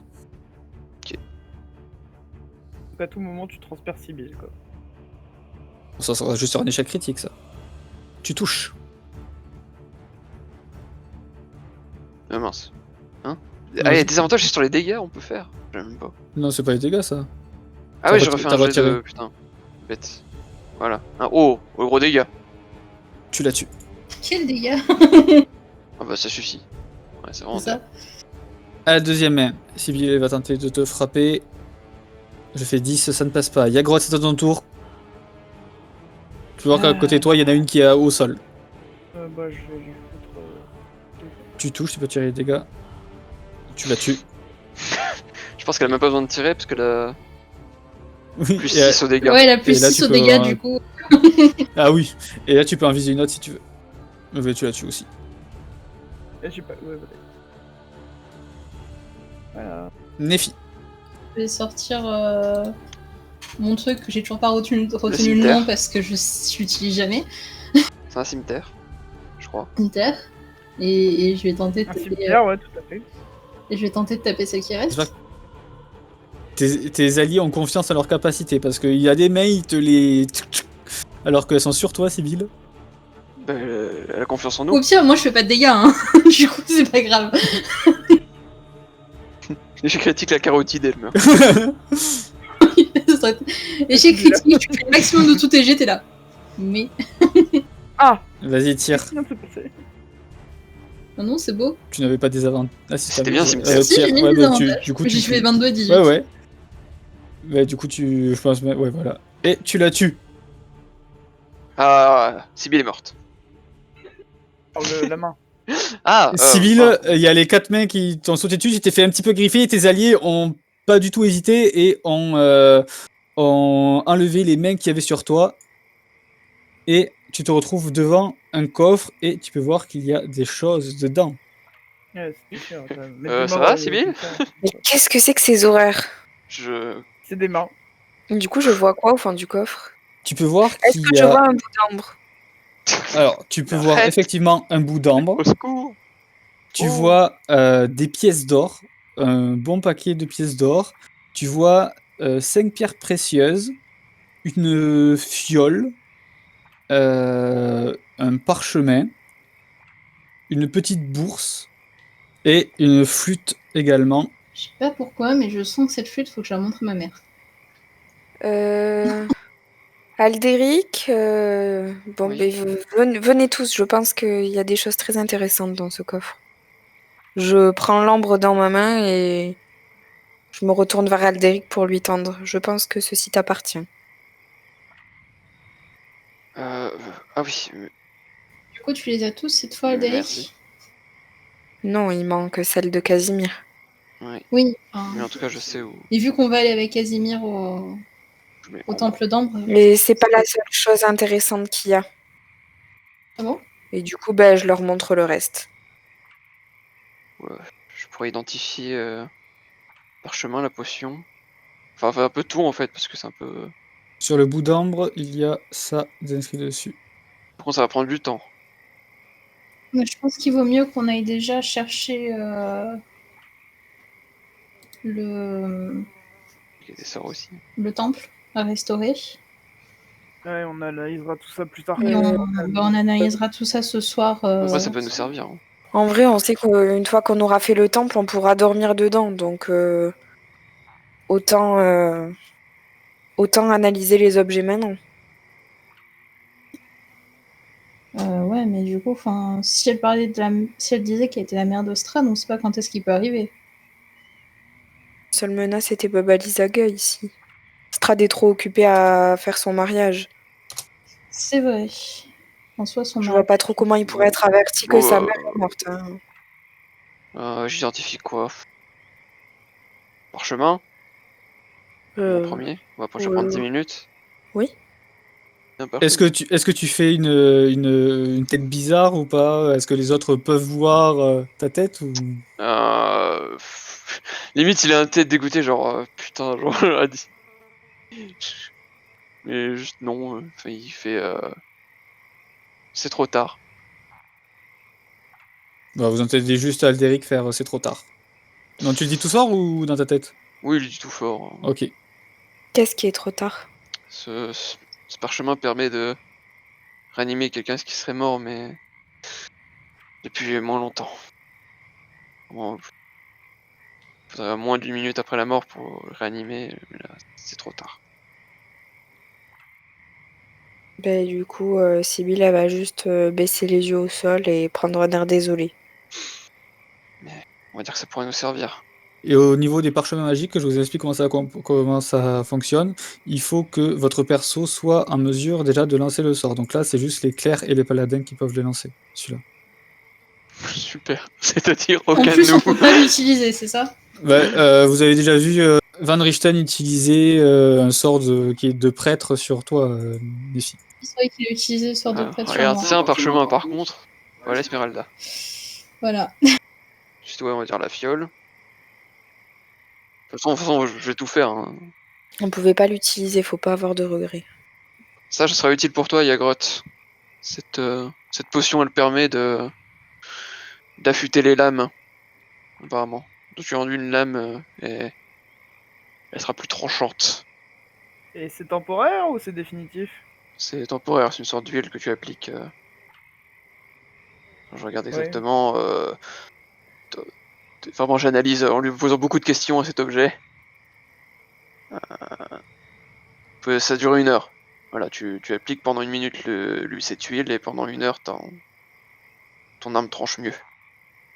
Donc à tout moment, tu transperces Sibylle, quoi.
Ça sera juste sur un échec critique, ça. Tu touches.
Ah mince. Hein? Ah, il y a des avantages sur les dégâts, on peut faire. J'aime même pas.
Non, c'est pas les dégâts, ça.
Ah
T'as
oui, j'ai
retiré-
refait
t'as
un jet de...
retiré.
Putain. Bête. Voilà. Un oh, au gros dégâts.
Tu la tues.
Quel dégât.
Ah bah ça suffit. Ouais, c'est vraiment
C'est ça.
bien.
À la deuxième main, Sibylle va tenter de te frapper. Je fais 10, ça ne passe pas. Yagroth, c'est à ton tour. Tu vois qu'à côté de toi, il y en a une qui est au sol.
Bah, je vais lui foutre.
Tu touches, tu peux tirer les dégâts. Tu la tues.
Je pense qu'elle a même pas besoin de tirer parce qu'elle a
Oui,
plus
et,
6 au dégâts.
Ouais, la plus
Et là,
6
tu
aux
peux
dégâts,
avoir un-
du coup.
ah oui. Et là, tu peux en viser une autre si tu veux. Mais tu la tues aussi.
Et j'ai pas. Ouais, voilà. Voilà.
Nephi.
Je vais sortir mon truc que j'ai toujours pas retenu le
cimetière.
nom parce que je l'utilise jamais.
C'est un cimetière, je crois.
Cimetière. Et je vais tenter de
Un
taper,
cimetière, ouais, tout à fait.
et je vais tenter de taper celle qui reste.
J'espère Tes alliés ont confiance en leur capacité parce qu'il y a des mails, ils te les. Alors qu'elles sont sur toi, Sibylle.
Bah, elle a confiance en
Au
nous.
pire, moi je fais pas de dégâts, hein. Du coup, c'est pas grave.
J'ai critique la carotide, elle meurt.
Et j'ai critique, tu fais le maximum de tous tes jets, t'es là. Mais.
Ah!
Vas-y, tire.
Qu'est-ce qui vient de se passer?
Non, non, c'est beau.
Tu n'avais pas des avantages. Ah, si,
C'était
t'avais
bien,
des-
cimetière.
Si, j'ai mis des avantages.
du coup,
J'ai
tu
fait 22 et 18.
Ouais, ouais. Ouais, du coup, je pense. Ouais, voilà. Et tu la tues.
Ah, Sibyl est morte.
Par la main.
Ah,
Sibyl, il y a les 4 mains qui t'ont sauté dessus, tu t'es fait un petit peu griffer, tes alliés ont pas du tout hésité et ont enlevé les mains qu'il y avait sur toi. Et tu te retrouves devant un coffre et tu peux voir qu'il y a des choses dedans.
Ouais, c'était cher quand même. Mais
ça va, Sibyl?
Mais qu'est-ce que c'est que ces horaires?
C'est des mains.
Du coup, je vois quoi au fond du coffre?
Tu peux voir
Est-ce
qu'il
que
y
je
a...
vois un bout d'ambre?
Alors, tu peux voir
Arrête.
effectivement un bout d'ambre.
Au secours!
Tu
Oh.
vois des pièces d'or, un bon paquet de pièces d'or. Tu vois 5 pierres précieuses, une fiole, un parchemin, une petite bourse et une flûte également.
Je sais pas pourquoi, mais je sens que cette flûte, faut que je la montre à ma mère.
Aldéric, bon,
Oui.
ben, venez tous, je pense qu'il y a des choses très intéressantes dans ce coffre. Je prends l'ambre dans ma main et je me retourne vers Aldéric pour lui tendre. Je pense que ceci t'appartient.
Ah oui,
Du coup, tu les as tous cette fois, Aldéric?
merci.
Non, il manque celle de Casimir.
Oui.
Oui.
Mais en tout cas, je sais où
Et vu qu'on va aller avec Casimir au
je mets.
temple d'ambre.
Mais c'est pas la seule chose intéressante qu'il y a.
Ah bon?
Et du coup, ben, je leur montre le reste.
Ouais, je pourrais identifier parchemin, la potion. Enfin, un peu tout en fait, parce que c'est un peu.
Sur le bout d'ambre, il y a ça inscrit dessus.
Par contre, ça va prendre du temps.
Mais je pense qu'il vaut mieux qu'on aille déjà chercher le
Il y a des sorts aussi.
temple à restaurer.
Ouais, on analysera tout ça plus tard.
Et on analysera tout ça ce soir.
Après, ça peut nous servir. Hein.
En vrai, on sait qu'une fois qu'on aura fait le temple, on pourra dormir dedans. Donc, autant analyser les objets maintenant.
Ouais, mais du coup, si elle parlait si elle disait qu'elle était la mère de Strad, on sait pas quand est-ce qu'il peut arriver.
La seule menace était Baba Lysaga ici. Strad est trop occupé à faire son mariage.
C'est vrai. En soi, son
Je
mari.
vois pas trop comment il pourrait être averti que
Bon,
sa mère est morte. Hein.
j'identifie quoi? Parchemin, en premier. Je vais prendre 10 minutes.
Oui.
Un
Est-ce que tu fais une tête bizarre ou pas? Est-ce que les autres peuvent voir ta tête ou...
Limite, il a un tête dégoûté, genre putain, genre j'aurais dit. Mais juste non, il fait. C'est trop tard.
Bah, vous entendez juste Aldéric faire c'est trop tard. Non, tu le dis tout soir ou dans ta tête?
Oui, il dit tout fort. Hein.
Ok.
Qu'est-ce qui est trop tard?
Ce parchemin permet de réanimer quelqu'un qui serait mort, mais depuis moins longtemps. Bon, faudrait moins d'1 minute après la mort pour le réanimer, mais là, c'est trop tard.
Ben, du coup, Sibyl, elle va juste baisser les yeux au sol et prendre un air désolé.
Mais on va dire que ça pourrait nous servir.
Et au niveau des parchemins magiques, je vous explique comment ça fonctionne. Il faut que votre perso soit en mesure déjà de lancer le sort. Donc là, c'est juste les clercs et les paladins qui peuvent les lancer, celui-là.
Super. C'est-à-dire
En
aucun
plus,
de
on
nous.
peut pas l'utiliser, c'est ça?
Ouais, vous avez déjà vu Van Richten utiliser un sort qui est de prêtre sur toi, Nephi.
C'est vrai qu'il a utilisé le sort de prêtre sur
Regarde,
moi.
c'est un parchemin par contre. Voilà, Esmeralda.
Voilà.
Juste, ouais, on va dire la fiole. De toute façon, je vais tout faire. Hein.
On pouvait pas l'utiliser, faut pas avoir de regrets.
Ça sera utile pour toi, Yagrotte. Cette potion, elle permet d'affûter les lames, apparemment. Donc tu enduis une lame et elle sera plus tranchante.
Et c'est temporaire ou c'est définitif?
C'est temporaire, c'est une sorte d'huile que tu appliques. Je regarde
Ouais.
exactement. Vraiment, j'analyse en lui posant beaucoup de questions à cet objet. Ça dure 1 heure. Voilà, tu appliques pendant 1 minute cette huile et pendant 1 heure, ton arme tranche mieux.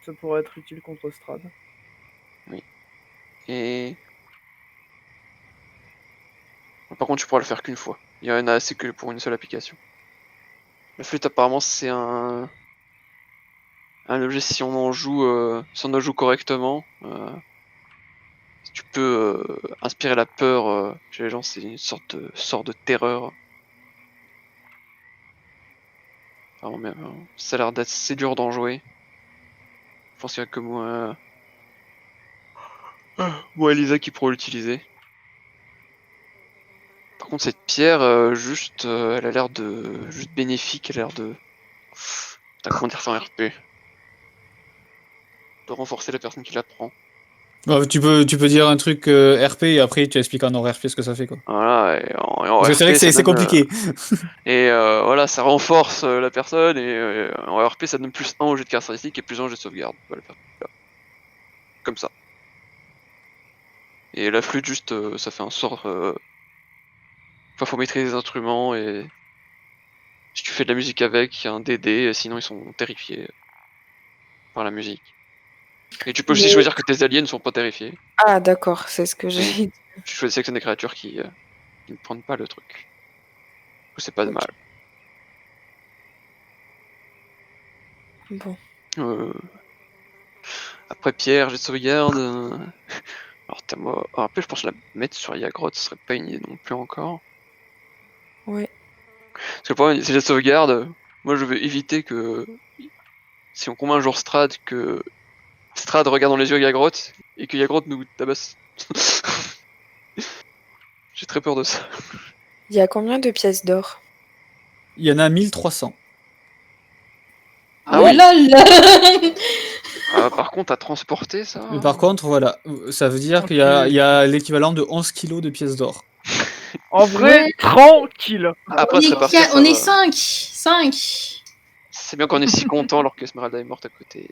Ça pourrait être utile contre Strad.
Oui. Et Par contre, tu pourras le faire qu'une fois. Il y en a assez que pour une seule application. La flûte, apparemment, c'est un objet si on en joue, correctement. Tu peux inspirer la peur chez les gens, c'est une sorte de terreur. Alors, mais, ça a l'air d'être assez dur d'en jouer. Je pense qu'il y a que moi et Lisa qui pourront l'utiliser. Par contre, cette pierre, elle a l'air de juste bénéfique, elle a l'air de... Putain, comment dire ça en RP? De renforcer la personne qui la prend.
Bah, tu peux dire un truc RP et après tu expliques en hors RP ce que ça fait, quoi.
Voilà, et en
Parce que c'est vrai
RP,
que c'est
ça donne,
compliqué.
et voilà, ça renforce la personne, et en RP, ça donne plus 1 au jet de caractéristiques et plus 1 au jet de sauvegarde. Voilà, comme ça. Et la flûte, juste, ça fait un sort... Enfin, faut maîtriser les instruments, et... Si tu fais de la musique avec, il y a un DD, sinon ils sont terrifiés par la musique. Et tu peux aussi
Mais-
choisir que tes alliés ne sont pas terrifiés.
Ah, d'accord, c'est ce que j'ai.
Tu choisis sélectionner des créatures qui ne prennent pas le truc. Du coup, c'est pas de
Ok.
mal.
Bon.
Euh, Après Pierre, jet de sauvegarde. Alors t'as moi. Alors, après, je pense que la mettre sur Yagrod, ce serait pas une idée non plus encore.
Ouais.
Parce que le problème, c'est jet de sauvegarde. Moi, je veux éviter que. Si on combat un jour Strad, que Strad regarde dans les yeux Yagrod et que Yagrod nous tabasse. J'ai très peur de ça.
Il y a combien de pièces d'or?
Il y en a 1300.
Ah
Oh
oui.
là là.
Par contre, à transporter ça.
Mais par contre, voilà, ça veut dire
Ok.
qu'il y a l'équivalent de 11 kilos de pièces d'or.
En vrai,
Ouais.
tranquille.
Après, se répartir, ça
On est
va.
5. 5.
C'est bien qu'on est si content alors qu'Esmeralda est morte à côté.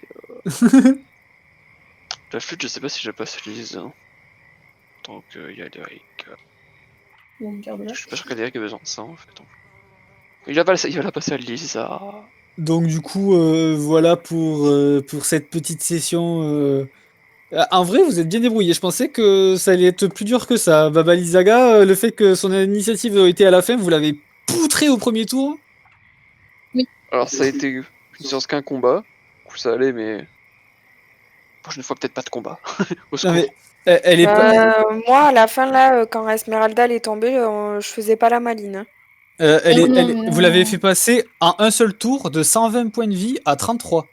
La flûte, je sais pas si je la passe Lise. Hein. Donc, il y a Derek.
Bon, garde-la.
Je suis pas sûr qu'Adéric ait besoin de ça en fait. Il va la passer à Lisa.
Donc du coup, voilà pour cette petite session. En vrai, vous êtes bien débrouillé. Je pensais que ça allait être plus dur que ça. Baba Lysaga, le fait que son initiative ait été à la fin, vous l'avez poutré au premier tour.
Alors, ça a été une séance qu'un combat. Du coup, ça allait, mais. Prochaine fois, peut-être pas de combat. Au
Non,
secours.
mais elle est pas,
Moi, à la fin, là, quand Esmeralda elle est tombée, je faisais pas la maline. Hein.
vous l'avez fait passer en un seul tour de 120 points de vie à 33.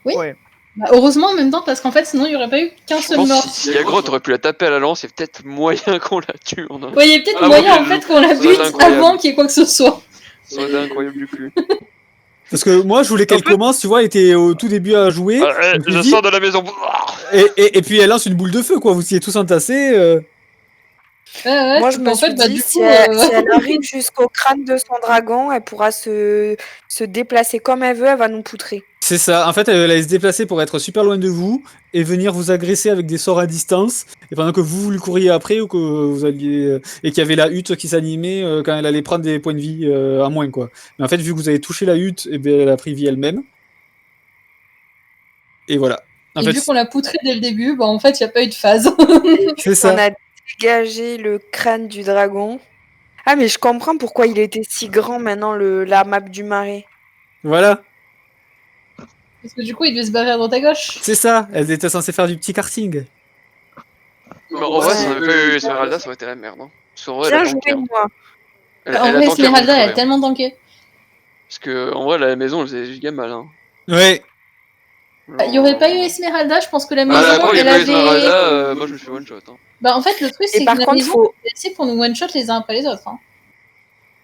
Oui.
Ouais.
Bah, heureusement en même temps, parce qu'en fait, sinon, il n'y aurait pas eu qu'un
Je
seul
pense
mort.
que si Yagrod aurait pu la taper à la lance, il y a peut-être moyen qu'on la tue.
Ouais, il y a peut-être
Ah,
moyen
bon,
en fait qu'on la
ça aurait été
bute
incroyable.
avant qu'il y ait quoi que ce soit.
Ça aurait été incroyable du cul.
Parce que moi, je voulais qu'elle commence, tu vois, elle était au tout début à jouer. Donc,
Je
dis-
sors de la maison.
et puis elle lance une boule de feu, quoi. Vous y êtes tous entassés.
Ouais,
Moi,
c'est
je me
qu'en
suis
fait, bah,
dit,
du
si
coup,
elle arrive jusqu'au crâne de son dragon, elle pourra se déplacer comme elle veut, elle va nous poutrer.
C'est ça. En fait, elle allait se déplacer pour être super loin de vous et venir vous agresser avec des sorts à distance. Et pendant que vous lui couriez après ou que vous alliez et qu'il y avait la hutte qui s'animait quand elle allait prendre des points de vie à moins, quoi. Mais en fait, vu que vous avez touché la hutte, et bien, elle a pris vie elle-même. Et voilà. En
et
fait,
vu qu'on l'a poutré dès le début, bah en fait, il n'y a pas eu de phase.
c'est
On
ça.
a dégagé le crâne du dragon. Ah, mais je comprends pourquoi il était si grand maintenant, la map du marais.
Voilà.
Parce que du coup, il devait se barrer à droite à gauche.
C'est ça. Elle était censée faire du petit karting.
Mais en vrai, si on
Ouais.
avait pas eu Esmeralda, ça aurait été la merde. Hein. Parce qu'en vrai, elle
Bien
a
joué,
tanké. Hein.
moi.
Elle
En
a
vrai,
tanké avant de
Esmeralda, elle
crever,
a
hein.
tellement tanké.
Parce que, en vrai, la maison, elle faisait giga mal. Hein.
Ouais.
Il n'y aurait pas eu Esmeralda, je pense que la
Ah,
maison,
après, il y
elle
a pas eu
avait.
Esmeralda, moi je me suis one shot. Hein.
Bah en fait, le truc,
Et
c'est
par
que la
contre,
maison,
faut.
c'est assez pour nous one-shot les uns après les autres. Hein.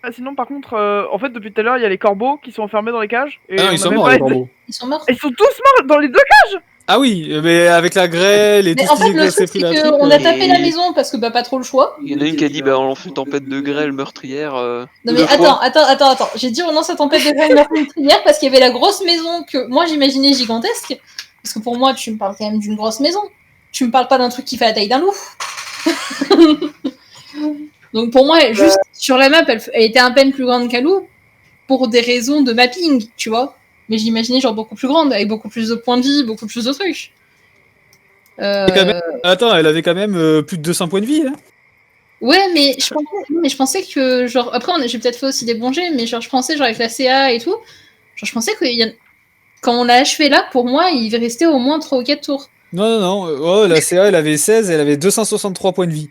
Ah, sinon, par contre, en fait, depuis tout à l'heure, il y a les corbeaux qui sont enfermés dans les cages. Et
Ah non,
on
ils
a
sont
même
morts,
pas
les
été-
corbeaux.
Ils sont morts.
Ils sont tous morts dans les deux cages.
Ah oui, mais avec la grêle et
Mais
tout
en
ce
fait,
qui
le
s'est
truc,
pris
c'est
la tripe.
qu'on a tapé la maison parce que bah pas trop le choix.
Il y en a une qui a dit, bah on lance une tempête de grêle meurtrière.
Non mais attends. J'ai dit on lance la tempête de grêle meurtrière parce qu'il y avait la grosse maison que moi j'imaginais gigantesque. Parce que pour moi, tu me parles quand même d'une grosse maison. Tu me parles pas d'un truc qui fait la taille d'un loup. Donc pour moi, juste sur la map, elle était à peine plus grande qu'un loup pour des raisons de mapping, tu vois. Mais j'imaginais genre beaucoup plus grande, avec beaucoup plus de points de vie, beaucoup plus de trucs.
Attends, elle avait quand même plus de 200 points de vie. Hein.
Ouais, mais je pensais que, genre, après, j'ai peut-être fait aussi des bons jets, mais genre, je pensais, genre, avec la CA et tout, genre, je pensais que quand on l'a achevé là, pour moi, il restait au moins 3 ou 4 tours.
Non, non, non. Oh, la CA, elle avait 16 et elle avait 263 points de vie.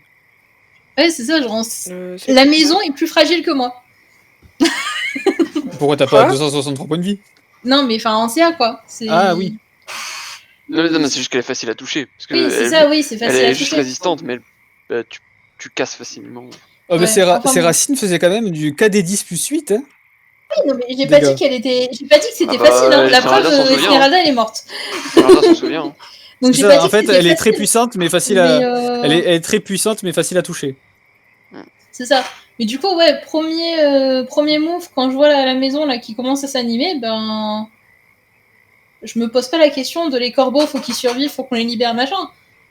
Ouais, c'est ça, genre,
C'est
la maison est plus fragile que moi.
Pourquoi t'as
Quoi
pas 263 points de vie?
Non, mais enfin, en CA, quoi.
Ah oui.
Non, mais c'est juste qu'elle est facile à toucher. Parce que
Oui, c'est
elle,
ça, oui, c'est
elle
facile à
est juste
toucher.
résistante, mais tu casses facilement.
Oh, mais
Ouais,
ces
enfin, bon.
racines faisaient quand même du KD10 plus 8, hein.
Oui, non, mais j'ai
Des
pas
gars.
dit qu'elle était. J'ai pas dit que c'était
Ah bah,
facile, hein. La preuve,
Esmeralda s'en souvient,
Esmeralda, elle est morte.
Esmeralda s'en souvient. Hein.
Donc
C'est
j'ai pas
ça,
dit
en
que
fait,
c'était
elle est très
facile.
puissante, mais facile
Mais
à. Elle est très puissante, mais facile à toucher.
c'est ça. Mais du coup, ouais, premier move, quand je vois la maison là qui commence à s'animer, ben. Je me pose pas la question de les corbeaux, faut qu'ils survivent, faut qu'on les libère, machin.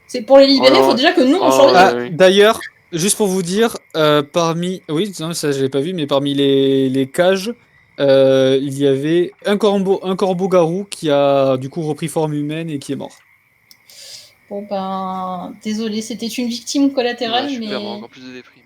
C'est pour les libérer, faut
Alors,
déjà que nous on
oh,
survive.
Ah,
oui.
d'ailleurs, juste pour vous dire, parmi. Oui, non, ça je l'ai pas vu, mais parmi les cages, il y avait un corbeau-garou qui a du coup repris forme humaine et qui est mort.
Bon ben, désolé, c'était une victime collatérale,
Ouais, super,
mais
encore plus de déprime.